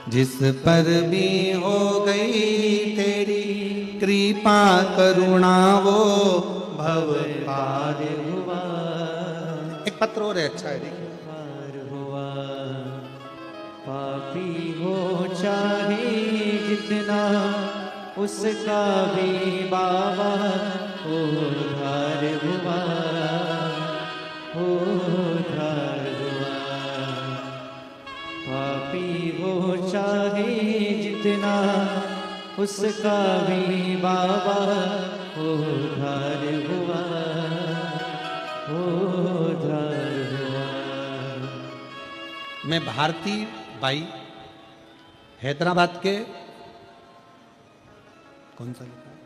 Speaker 1: जिस पर भी हो गई तेरी कृपा करुणा वो भव पार
Speaker 2: हुआ।
Speaker 1: एक पत्र और है, अच्छा है देखिए।
Speaker 2: पार हुआ। पापी हो चाहे जितना उसका भी बाबा उद्धार हुआ, उद्धार हुआ। पापी हो चाहे जितना उसका भी बाबा उद्धार हुआ, उद्धार हुआ।
Speaker 1: मैं भारती बाई हैदराबाद के, कौन सा लिखा है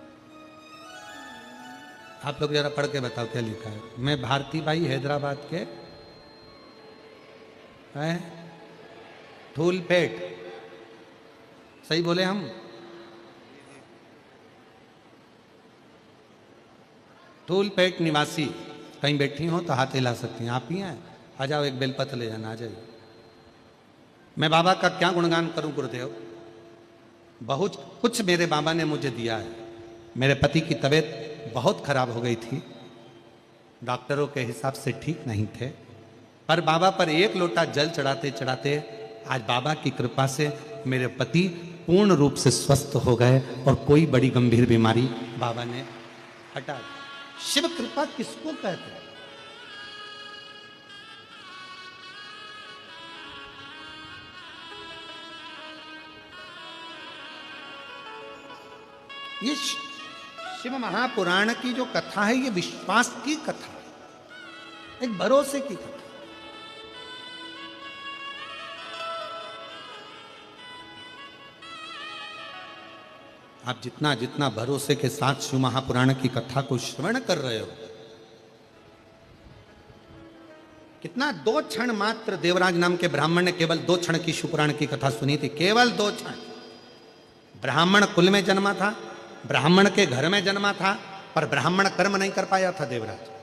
Speaker 1: आप लोग जरा पढ़ के बताओ क्या लिखा है। मैं भारती बाई हैदराबाद के हैं धूलपेट, सही बोले हम? धूलपेट निवासी। कहीं बैठी हो तो हाथ हिला सकती हैं, आप ही हैं? आ जाओ, एक बेलपत्र ले जाना, आ जाइए। मैं बाबा का क्या गुणगान करूं गुरुदेव, बहुत कुछ मेरे बाबा ने मुझे दिया है। मेरे पति की तबीयत बहुत खराब हो गई थी, डॉक्टरों के हिसाब से ठीक नहीं थे, पर बाबा पर एक लोटा जल चढ़ाते चढ़ाते आज बाबा की कृपा से मेरे पति पूर्ण रूप से स्वस्थ हो गए और कोई बड़ी गंभीर बीमारी बाबा ने हटा दी। शिव कृपा किसको कहते हैं? ये शिव महापुराण की जो कथा है, ये विश्वास की कथा है, एक भरोसे की कथा। आप जितना जितना भरोसे के साथ शिव महापुराण की कथा को श्रवण कर रहे हो, कितना 2 क्षण मात्र देवराज नाम के ब्राह्मण ने केवल 2 क्षण की शिवपुराण की कथा सुनी थी, केवल 2 क्षण। ब्राह्मण कुल में जन्मा था, ब्राह्मण के घर में जन्मा था, पर ब्राह्मण कर्म नहीं कर पाया था देवराज।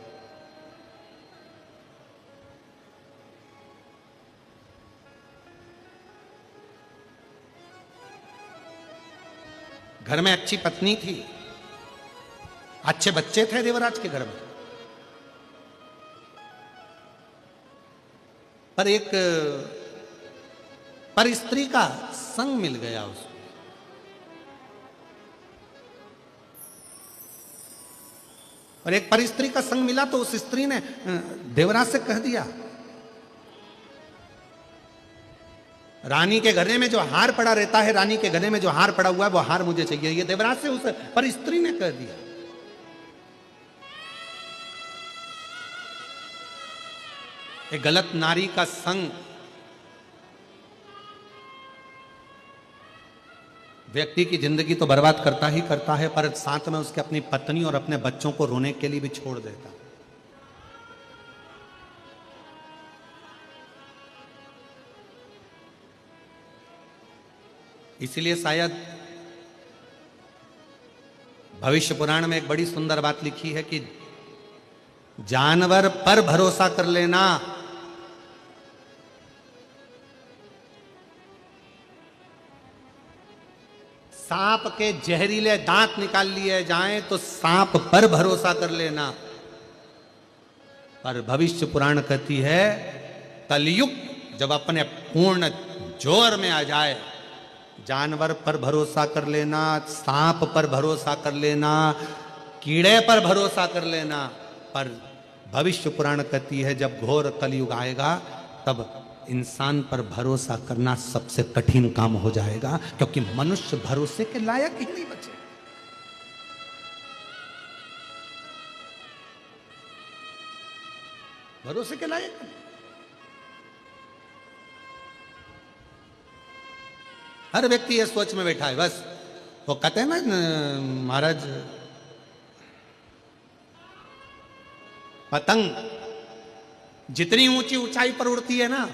Speaker 1: घर में अच्छी पत्नी थी, अच्छे बच्चे थे देवराज के घर में, पर एक पर स्त्री का संग मिल गया उसको। और एक पर स्त्री का संग मिला तो उस स्त्री ने देवराज से कह दिया, रानी के गले में जो हार पड़ा रहता है, रानी के गले में जो हार पड़ा हुआ है वो हार मुझे चाहिए। ये देवराज से उस पर स्त्री ने कह दिया। एक गलत नारी का संग व्यक्ति की जिंदगी तो बर्बाद करता ही करता है, पर साथ में उसके अपनी पत्नी और अपने बच्चों को रोने के लिए भी छोड़ देता। इसीलिए शायद भविष्य पुराण में एक बड़ी सुंदर बात लिखी है कि जानवर पर भरोसा कर लेना, सांप के जहरीले दांत निकाल लिए जाएं तो सांप पर भरोसा कर लेना। पर भविष्य पुराण कहती है कलयुग जब अपने पूर्ण जोर में आ जाए, जानवर पर भरोसा कर लेना, सांप पर भरोसा कर लेना, कीड़े पर भरोसा कर लेना। पर भविष्य पुराण कहती है जब घोर कलयुग आएगा तब इंसान पर भरोसा करना सबसे कठिन काम हो जाएगा, क्योंकि मनुष्य भरोसे के लायक ही नहीं बचे। भरोसे के लायक नहीं। हर व्यक्ति ये सोच में बैठा है बस, वो कहते हैं ना महाराज, पतंग जितनी ऊंची ऊंचाई पर उड़ती है ना,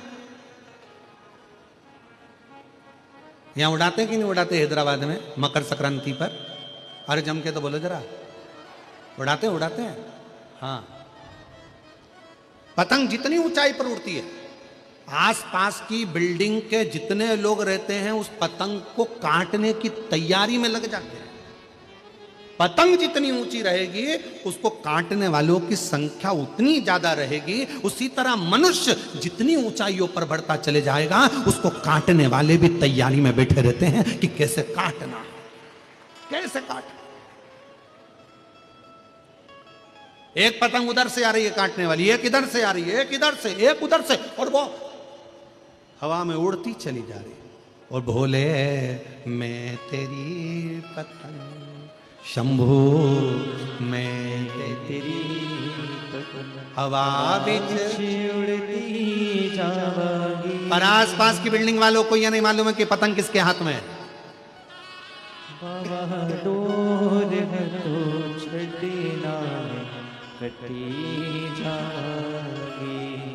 Speaker 1: यहां उड़ाते कि नहीं उड़ाते हैदराबाद में मकर संक्रांति पर? अरे जम के तो बोलो जरा, उड़ाते उड़ाते हैं। हाँ, पतंग जितनी ऊंचाई पर उड़ती है, आसपास की बिल्डिंग के जितने लोग रहते हैं उस पतंग को काटने की तैयारी में लग जाते हैं। पतंग जितनी ऊंची रहेगी उसको काटने वालों की संख्या उतनी ज्यादा रहेगी। उसी तरह मनुष्य जितनी ऊंचाइयों पर बढ़ता चले जाएगा उसको काटने वाले भी तैयारी में बैठे रहते हैं कि कैसे काटना, कैसे काटना। एक पतंग उधर से आ रही है काटने वाली, एक इधर से आ रही है, एक इधर से, एक उधर से, और वो हवा में उड़ती चली जा रही है। और भोले मैं तेरी पतंग, शंभू मैं तेरी हवा बिच उड़ती जावागी। पर आस पास की बिल्डिंग वालों को यह नहीं मालूम है कि पतंग किसके हाथ में है।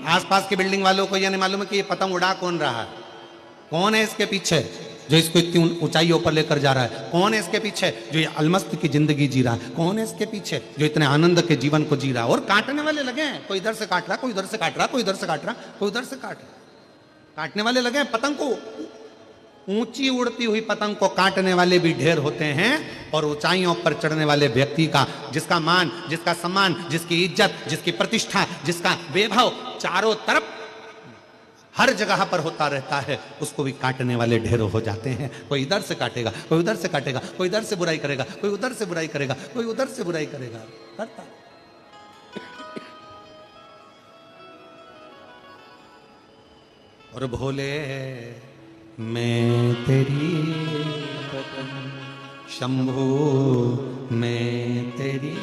Speaker 1: आसपास की बिल्डिंग वालों को यह नहीं मालूम है कि ये पतंग उड़ा कौन रहा है, कौन है इसके पीछे जो इसको इतनी ऊंचाइयों पर लेकर जा रहा है, कौन है इसके पीछे जो ये अलमस्त की जिंदगी जी रहा है, कौन है इसके पीछे जो इतने आनंद के जीवन को जी रहा है। और काटने वाले लगे हैं, कोई इधर से काट रहा, कोई उधर से काट रहा, कोई इधर से काट रहा, कोई उधर से काट रहा। काटने वाले लगे हैं पतंग को, ऊंची उड़ती हुई पतंग को काटने वाले भी ढेर होते हैं। और ऊंचाइयों पर चढ़ने वाले व्यक्ति का, जिसका मान, जिसका सम्मान, जिसकी इज्जत, जिसकी प्रतिष्ठा, जिसका वैभव चारों तरफ हर जगह पर होता रहता है, उसको भी काटने वाले ढेरों हो जाते हैं। कोई इधर से काटेगा, कोई उधर से काटेगा, कोई इधर से बुराई करेगा, कोई उधर से बुराई करेगा, कोई उधर से बुराई करेगा, करता। और भोले मैं तेरी शंभू मैं तेरी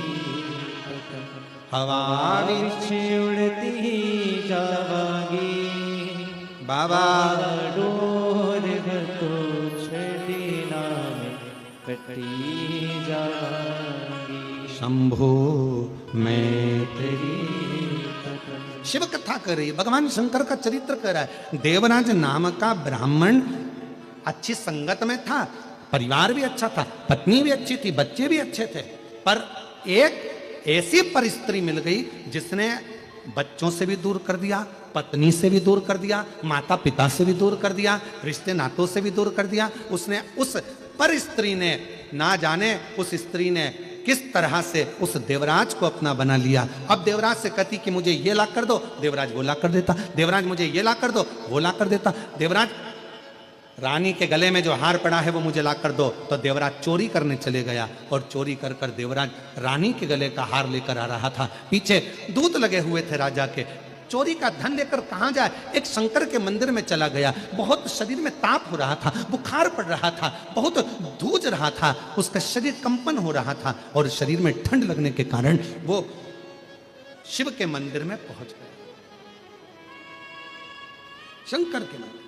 Speaker 1: हवा बिच उड़ती जावागी। बाबा
Speaker 2: डोर तो छड़ीना में कटी जावागी।
Speaker 1: शंभू मैं तेरी। शिव कथा कर रही है, भगवान शंकर का चरित्र कर रहा है। देवराज नाम का ब्राह्मण अच्छी संगत में था, परिवार भी अच्छा था, पत्नी भी अच्छी थी, बच्चे भी अच्छे थे। पर एक ऐसी परिस्त्री मिल गई जिसने बच्चों से भी दूर कर दिया, पत्नी से भी दूर कर दिया, माता पिता से भी दूर कर दिया, रिश्ते नातों से भी दूर कर दिया। उसने उस परिस्त्री ने, ना जाने उस स्त्री ने किस तरह से उस देवराज को अपना बना लिया। अब देवराज से कहती कि मुझे ये ला कर दो, देवराज वो ला कर देता। देवराज मुझे ये ला कर दो, वो ला कर देता। देवराज रानी के गले में जो हार पड़ा है वो मुझे ला कर दो, तो देवराज चोरी करने चले गया। और चोरी कर कर देवराज रानी के गले का हार लेकर आ रहा था। पीछे दूत लगे हुए थे राजा के। चोरी का धन लेकर कहां जाए, एक शंकर के मंदिर में चला गया। बहुत शरीर में ताप हो रहा था, बुखार पड़ रहा था, बहुत धूज रहा था, उसका शरीर कंपन हो रहा था और शरीर में ठंड लगने के कारण वो शिव के मंदिर में पहुंच गया, शंकर के मंदिर।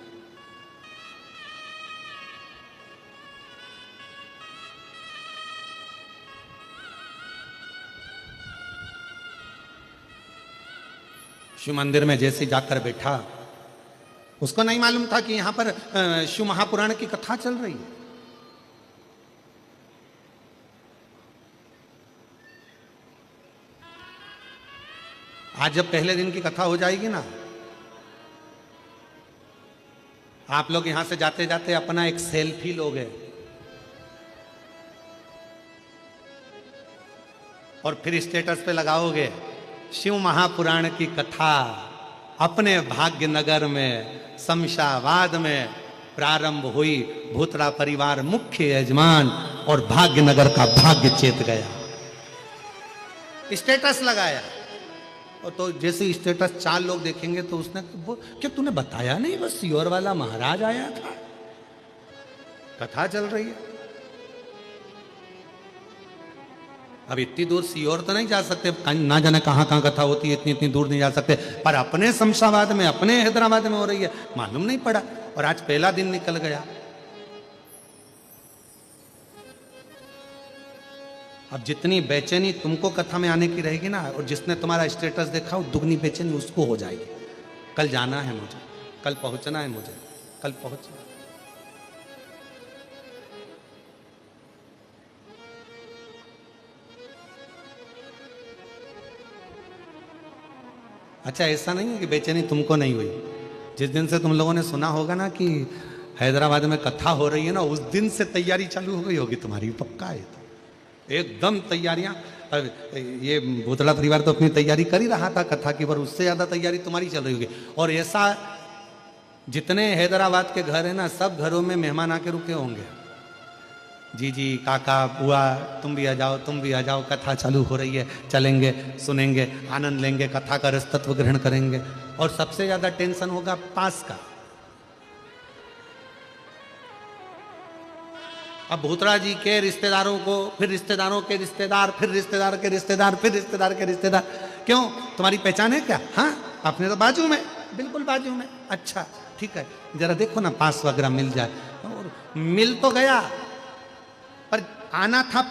Speaker 1: शिव मंदिर में जैसे जाकर बैठा, उसको नहीं मालूम था कि यहां पर शिव महापुराण की कथा चल रही है। आज जब पहले दिन की कथा हो जाएगी ना, आप लोग यहां से जाते जाते अपना एक सेल्फी लोगे और फिर स्टेटस पे लगाओगे शिव महापुराण की कथा अपने भाग्यनगर में शमशाबाद में प्रारंभ हुई। भूतड़ा परिवार मुख्य यजमान और भाग्यनगर का भाग्य चेत गया। स्टेटस लगाया और तो जैसे स्टेटस 4 लोग देखेंगे तो उसने क्या तूने बताया नहीं, बस सियोर वाला महाराज आया था, कथा चल रही है। अब इतनी दूर सियोर तो नहीं जा सकते, ना जाने कहां कहां कथा होती है, इतनी दूर नहीं जा सकते, पर अपने शमशाबाद में अपने हैदराबाद में हो रही है, मालूम नहीं पड़ा। और आज पहला दिन निकल गया। अब जितनी बेचैनी तुमको कथा में आने की रहेगी ना, और जिसने तुम्हारा स्टेटस देखा वो दुगनी बेचैनी उसको हो जाएगी। कल जाना है मुझे, कल पहुंचना है मुझे, कल पहुंचना। अच्छा, ऐसा नहीं है कि बेचैनी तुमको नहीं हुई। जिस दिन से तुम लोगों ने सुना होगा ना कि हैदराबाद में कथा हो रही है ना, उस दिन से तैयारी चालू हो गई होगी तुम्हारी, पक्का है तो। एकदम तैयारियां। ये भूतड़ा परिवार तो अपनी तैयारी कर ही रहा था कथा की, पर उससे ज्यादा तैयारी तुम्हारी चल रही होगी। और ऐसा जितने हैदराबाद के घर है ना, सब घरों में मेहमान आके रुके होंगे। जी काका बुआ तुम भी आ जाओ, तुम भी आ जाओ, कथा चालू हो रही है, चलेंगे, सुनेंगे, आनंद लेंगे, कथा का रसतत्व ग्रहण करेंगे। और सबसे ज्यादा टेंशन होगा पास का। अब भूतड़ा जी के रिश्तेदारों को, फिर रिश्तेदारों के रिश्तेदार, फिर रिश्तेदार के रिश्तेदार, फिर रिश्तेदार के रिश्तेदार। क्यों, तुम्हारी पहचान है क्या? हाँ, आपने तो बाजू में, बिल्कुल बाजू में। अच्छा ठीक है, जरा देखो ना पास वगैरह मिल जाए। और मिल तो गया, पर आना था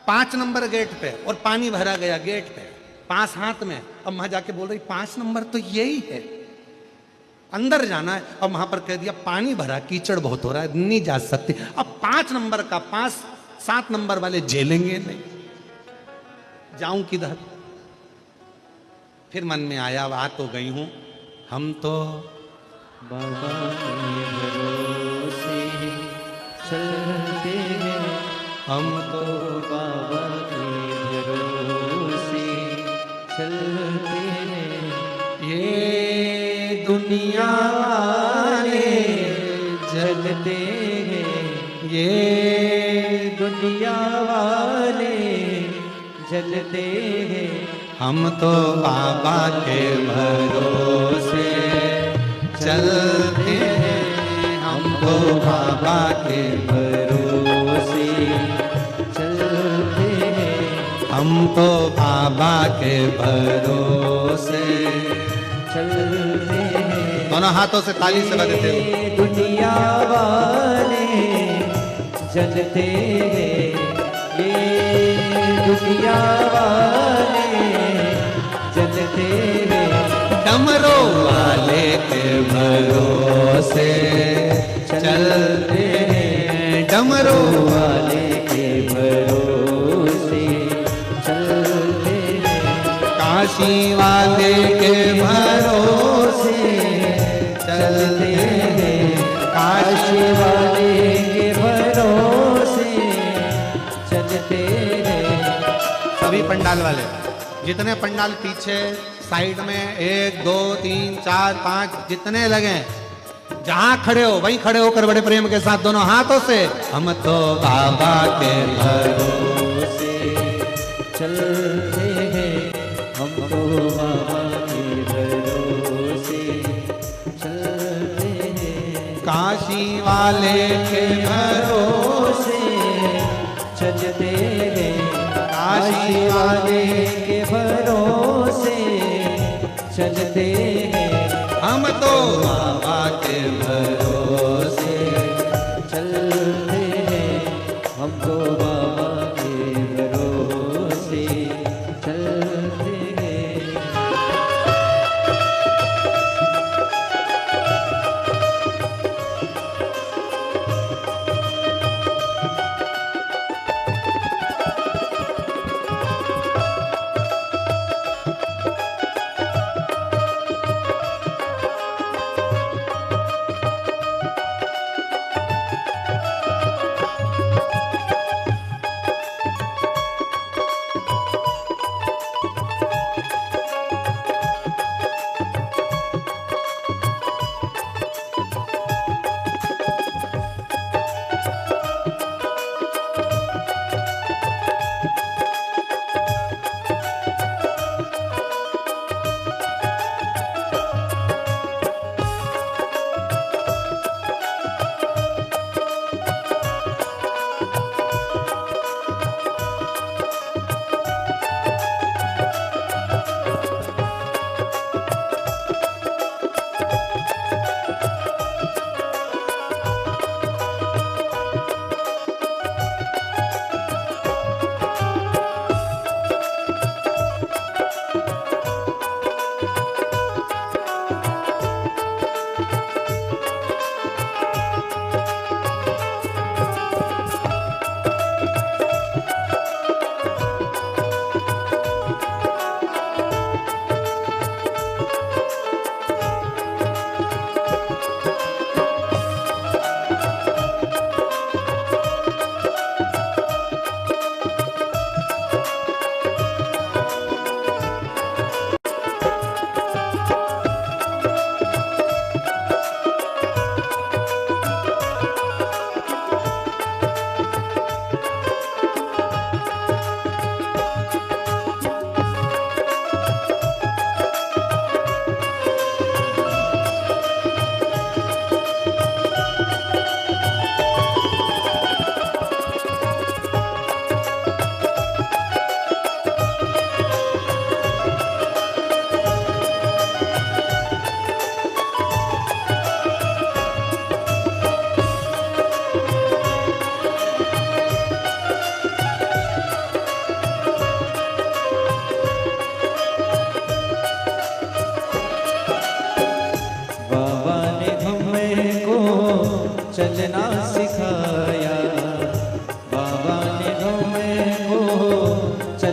Speaker 1: 5 नंबर गेट पे और पानी भरा गया गेट पे, पास हाथ में। अब वहां जाके बोल रही 5 नंबर तो यही है, अंदर जाना है। अब वहां पर कह दिया पानी भरा, कीचड़ बहुत हो रहा है, नहीं जा सकती। अब 5 नंबर का पास, 7 नंबर वाले झेलेंगे नहीं, जाऊं किधर? फिर मन में आया, आ तो गई हूं, हम तो
Speaker 2: बाबा के भरोसे चलते हैं,
Speaker 1: हम तो
Speaker 2: बाबा के भरोसे चलते हैं।
Speaker 1: ये दुनिया वाले
Speaker 2: जलते हैं,
Speaker 1: ये
Speaker 2: दुनिया वाले जलते हैं।
Speaker 1: हम तो बाबा के भरोसे चलते हैं, हम तो बाबा के
Speaker 2: भरोसे चलते हैं,
Speaker 1: हम तो बाबा के भरोसे
Speaker 2: चलते हैं।
Speaker 1: दोनों हाथों से ताली से बजाते हो।
Speaker 2: दुनिया वाले जलते हैं, ये दुनिया वाले जलते हैं।
Speaker 1: डमरू वाले के भरोसे चलते हैं, डमरू
Speaker 2: वाले के भरोसे चलते हैं।
Speaker 1: काशी वाले के भरोसे चलते हैं,
Speaker 2: काशी वाले के भरोसे चलते हैं।
Speaker 1: सभी पंडाल वाले, जितने पंडाल पीछे साइड में 1 2 3 4 5 जितने लगे, जहां खड़े हो वहीं खड़े होकर बड़े प्रेम के साथ दोनों हाथों से हम तो बाबा के भरोसे
Speaker 2: चलते हैं, हम तो बाबा के भरोसे चलते हैं।
Speaker 1: काशी वाले के भरोसे
Speaker 2: चलते हैं,
Speaker 1: काशी वाले
Speaker 2: के भरोसे चलते हैं।
Speaker 1: हम तो बाबा के भरोसे
Speaker 2: चलते हैं, हम तो बाबा के भरोसे चलते हैं।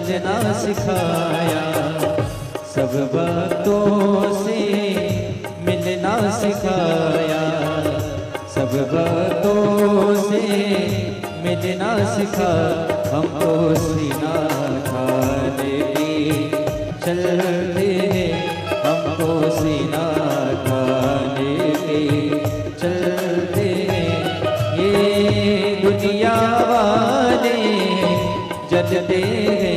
Speaker 2: चलना सिखाया, सब भक्तों से मिलना सिखाया, सब भक्तों से मिलना सिखा, हमको सीना खाने की चलते हैं, हमको सीना खाने की चलते हैं। ये दुनिया वाले जलते हैं,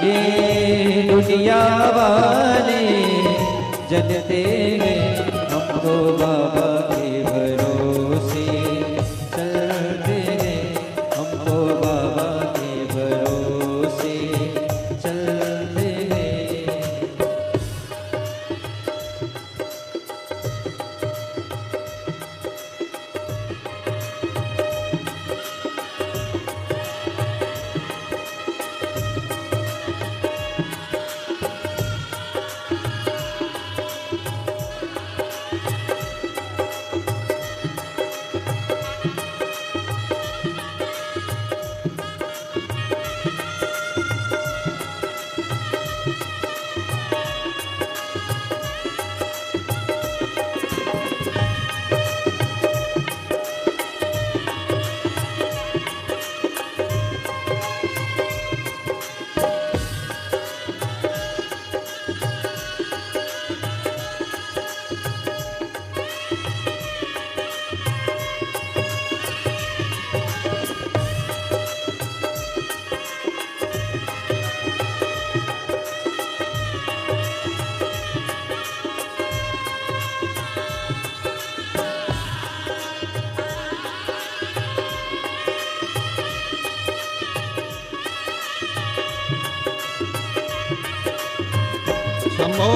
Speaker 2: ये दुनिया वाले जलते हैं, हमको बाबा के भरोसे चलते हैं, हमको बाबा के भरोसे चलते हैं।
Speaker 1: शंभो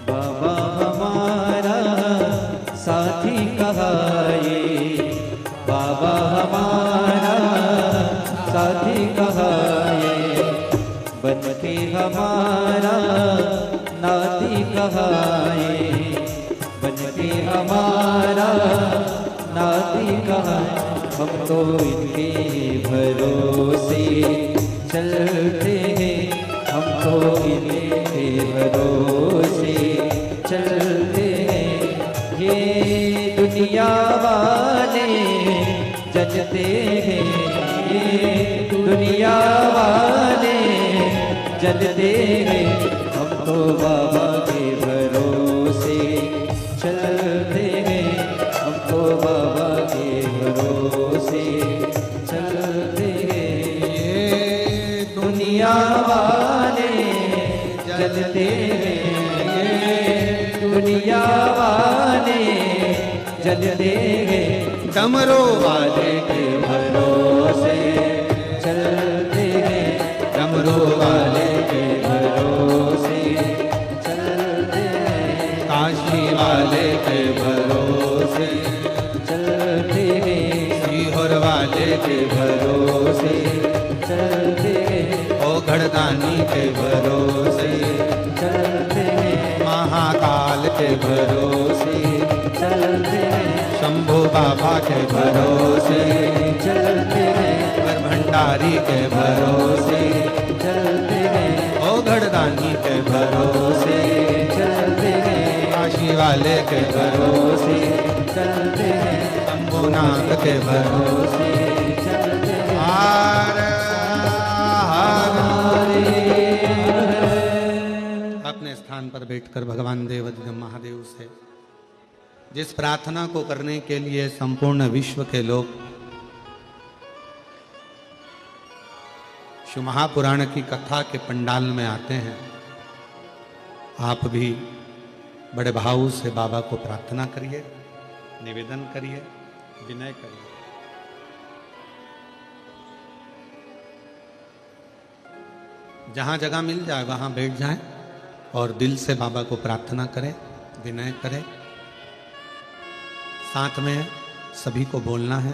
Speaker 2: बाबा हमारा साथी कहाए, बाबा हमारा साथी कहाए, बनके हमारा नाती कहाए, बनके हमारा नाती कहाए, हम तो इनके भरोसे चलते हैं, हम तो इनके भरोसे चलते हैं। ये दुनिया वाले जलते हैं, ये दुनिया वाले जलते हैं, हम तो बाबा के भरोसे चलते हैं, हम तो बाबा के भरोसे चलते हैं।
Speaker 1: ये
Speaker 2: दुनिया वाले जलते हैं, ये दुनिया वाले जलते हैं,
Speaker 1: डमरू
Speaker 2: वाले के भरोसे चलते हैं, डमरू वाले के भरोसे चलते हैं,
Speaker 1: काशी
Speaker 2: वाले के भरोसे चलते हैं,
Speaker 1: सीहोर वाले
Speaker 2: के भरोसे चलते हैं,
Speaker 1: ओ घड़दानी के
Speaker 2: भरोसे चलते हैं,
Speaker 1: महाकाल के
Speaker 2: भरोसे चलते हैं,
Speaker 1: शंभू बाबा के
Speaker 2: भरोसे चलते हैं,
Speaker 1: पर भंडारी के
Speaker 2: भरोसे चलते हैं,
Speaker 1: ओ घड़दानी के
Speaker 2: भरोसे चलते हैं,
Speaker 1: काशी वाले के
Speaker 2: भरोसे चलते हैं,
Speaker 1: शंभुनाथ के
Speaker 2: भरोसे चलते हैं।
Speaker 1: हार अपने स्थान पर बैठकर भगवान देवाधिदेव महादेव से जिस प्रार्थना को करने के लिए संपूर्ण विश्व के लोग शिव महापुराण की कथा के पंडाल में आते हैं, आप भी बड़े भाव से बाबा को प्रार्थना करिए, निवेदन करिए, विनय करिए। जहां जगह मिल जाए वहां बैठ जाएं और दिल से बाबा को प्रार्थना करें, विनय करें। साथ में सभी को बोलना है,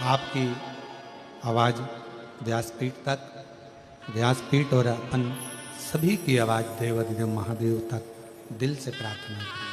Speaker 1: आपकी आवाज व्यासपीठ तक व्यासपीठ और अपन सभी की आवाज देवाधिदेव महादेव तक दिल से प्रार्थना करें।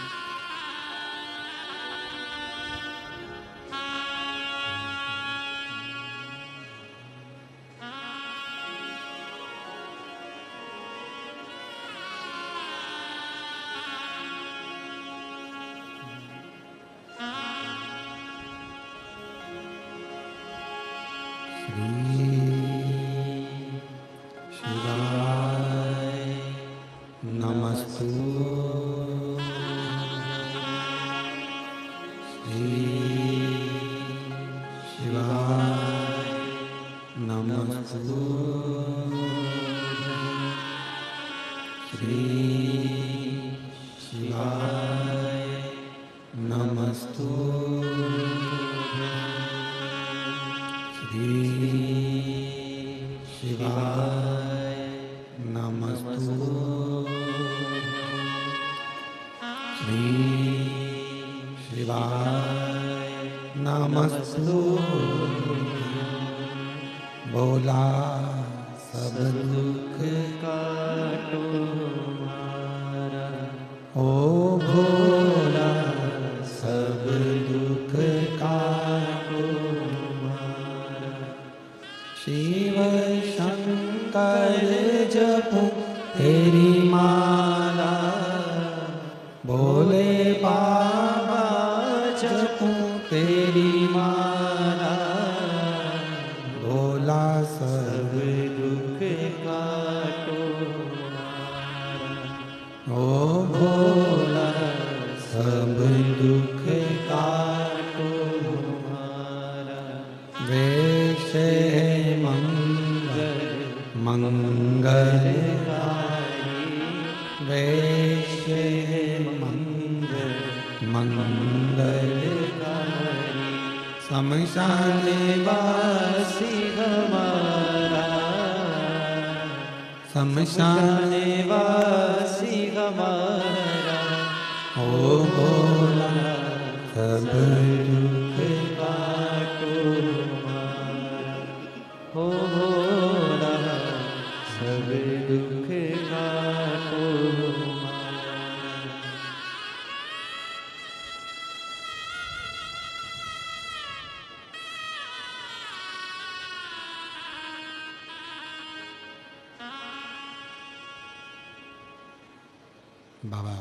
Speaker 1: बाबा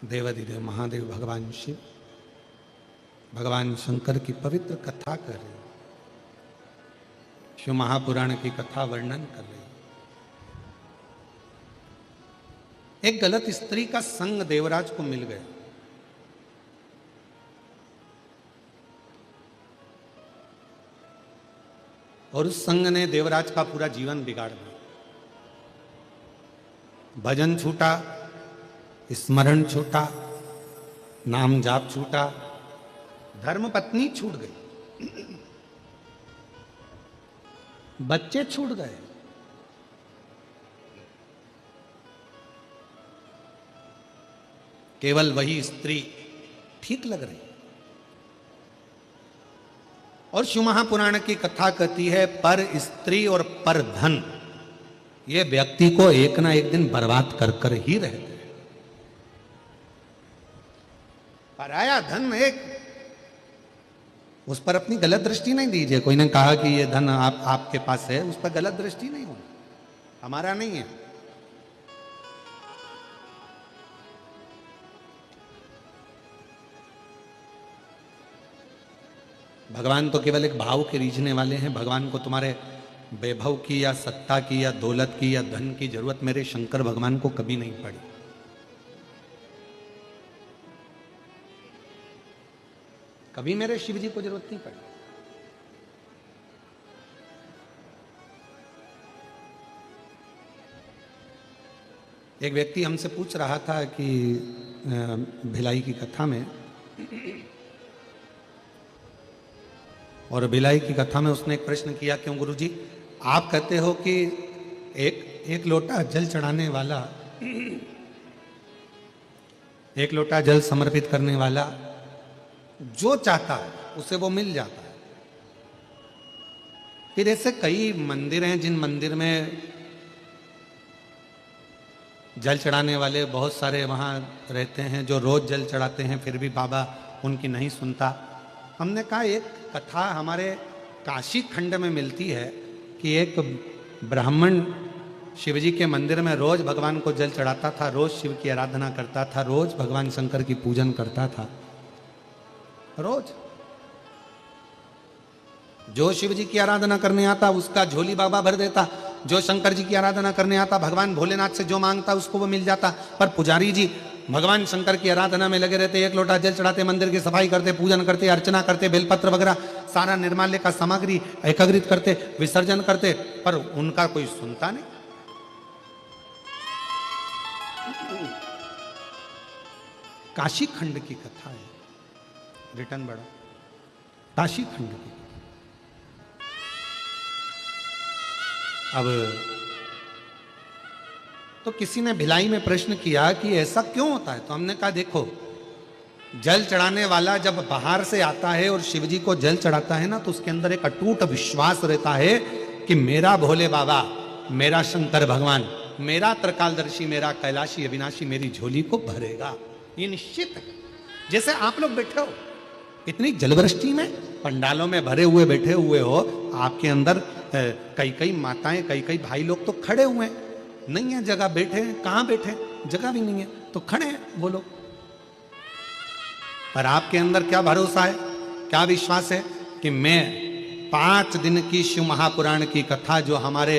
Speaker 1: देवाधिदेव महादेव भगवान शिव भगवान शंकर की पवित्र कथा कर रहे, शिव महापुराण की कथा वर्णन कर रहे। एक गलत स्त्री का संग देवराज को मिल गया और उस संग ने देवराज का पूरा जीवन बिगाड़ दिया। भजन छूटा, स्मरण छूटा, नाम जाप छूटा, धर्म पत्नी छूट गई, बच्चे छूट गए। केवल वही स्त्री ठीक लग रही। और शिव महापुराण की कथा कहती है पर स्त्री और पर धन ये व्यक्ति को एक ना एक दिन बर्बाद कर कर ही रहते हैं। पराया धन एक, उस पर अपनी गलत दृष्टि नहीं दीजिए। कोई ने कहा कि ये धन आपके पास है, उस पर गलत दृष्टि नहीं होनी, हमारा नहीं है। भगवान तो केवल एक भाव के रीझने वाले हैं। भगवान को तुम्हारे वैभव की या सत्ता की या दौलत की या धन की जरूरत मेरे शंकर भगवान को कभी नहीं पड़ी। कभी मेरे शिव जी को जरूरत नहीं पड़ी। एक व्यक्ति हमसे पूछ रहा था कि भिलाई की कथा में, और भिलाई की कथा में उसने एक प्रश्न किया, क्यों गुरुजी आप कहते हो कि एक लोटा जल चढ़ाने वाला, एक लोटा जल समर्पित करने वाला जो चाहता है उसे वो मिल जाता है, फिर ऐसे कई मंदिर हैं जिन मंदिर में जल चढ़ाने वाले बहुत सारे वहाँ रहते हैं जो रोज जल चढ़ाते हैं, फिर भी बाबा उनकी नहीं सुनता। हमने कहा एक कथा हमारे काशी खंड में मिलती है कि एक ब्राह्मण शिवजी के मंदिर में रोज भगवान को जल चढ़ाता था, रोज शिव की आराधना करता था, रोज भगवान शंकर की पूजन करता था। रोज जो शिव जी की आराधना करने आता उसका झोली बाबा भर देता, जो शंकर जी की आराधना करने आता भगवान भोलेनाथ से जो मांगता उसको वो मिल जाता। पर पुजारी जी भगवान शंकर की आराधना में लगे रहते, एक लोटा जल चढ़ाते, मंदिर की सफाई करते, पूजन करते, अर्चना करते, बेलपत्र वगैरह सारा निर्माल्य का सामग्री एकत्रित करते, विसर्जन करते, पर उनका कोई सुनता नहीं। काशी खंड की कथा है, रिटर्न बढ़ा, काशी खंड की। अब तो किसी ने भिलाई में प्रश्न किया कि ऐसा क्यों होता है, तो हमने कहा देखो, जल चढ़ाने वाला जब बाहर से आता है और शिवजी को जल चढ़ाता है ना, तो उसके अंदर एक अटूट विश्वास रहता है कि मेरा भोले बाबा, मेरा शंकर भगवान, मेरा त्रिकालदर्शी, मेरा कैलाशी अविनाशी मेरी झोली को भरेगा, ये निश्चित है। जैसे आप लोग बैठे हो इतनी जलवृष्टि में, पंडालों में भरे हुए बैठे हुए हो, आपके अंदर कई कई माताएं, कई कई भाई लोग तो खड़े हुए हैं, नहीं है जगह, बैठे हैं, कहाँ बैठे, जगह भी नहीं है तो खड़े हैं वो लोग। पर आपके अंदर क्या भरोसा है, क्या विश्वास है कि मैं 5 दिन की शिव महापुराण की कथा जो हमारे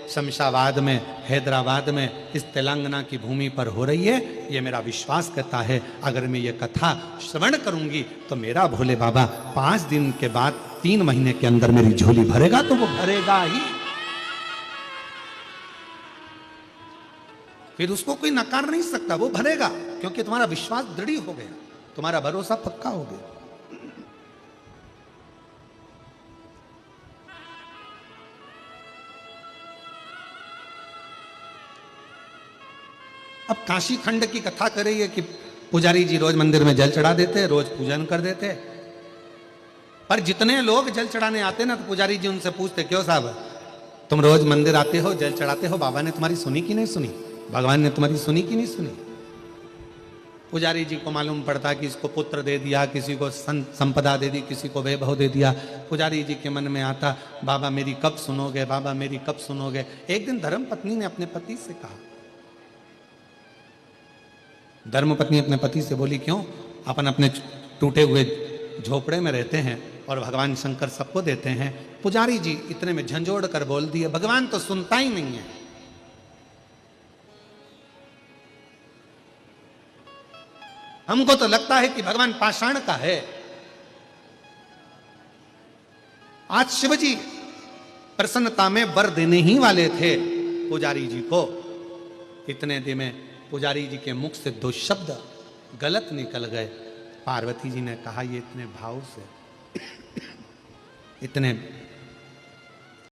Speaker 1: शमशाबाद में, हैदराबाद में, इस तेलंगाना की भूमि पर हो रही है, ये मेरा विश्वास कहता है अगर मैं ये कथा श्रवण करूंगी तो मेरा भोले बाबा 5 दिन के बाद 3 महीने के अंदर मेरी झोली भरेगा, तो वो भरेगा ही। फिर उसको कोई नकार नहीं सकता, वो भरेगा, क्योंकि तुम्हारा विश्वास दृढ़ हो गया, तुम्हारा भरोसा पक्का हो गया। अब काशी खंड की कथा कर रही है कि पुजारी जी रोज मंदिर में जल चढ़ा देते, रोज पूजन कर देते, पर जितने लोग जल चढ़ाने आते ना, तो पुजारी जी उनसे पूछते, क्यों साहब तुम रोज मंदिर आते हो, जल चढ़ाते हो, बाबा ने तुम्हारी सुनी कि नहीं सुनी, भगवान ने तुम्हारी सुनी कि नहीं सुनी। पुजारी जी को मालूम पड़ता कि इसको पुत्र दे दिया, किसी को संपदा दे दी, किसी को वैभव दे दिया। पुजारी जी के मन में आता, बाबा मेरी कब सुनोगे, बाबा मेरी कब सुनोगे। एक दिन धर्मपत्नी ने अपने पति से कहा, धर्मपत्नी अपने पति से बोली, क्यों अपन अपने टूटे हुए झोपड़े में रहते हैं और भगवान शंकर सबको देते हैं। पुजारी जी इतने में झंझोड़ कर बोल दिए, भगवान तो सुनता ही नहीं है। हमको तो लगता है कि भगवान पाषाण का है। आज शिवजी प्रसन्नता में वर देने ही वाले थे पुजारी जी को, इतने दिन में पुजारी जी के मुख से 2 शब्द गलत निकल गए। पार्वती जी ने कहा, ये इतने भाव से, इतने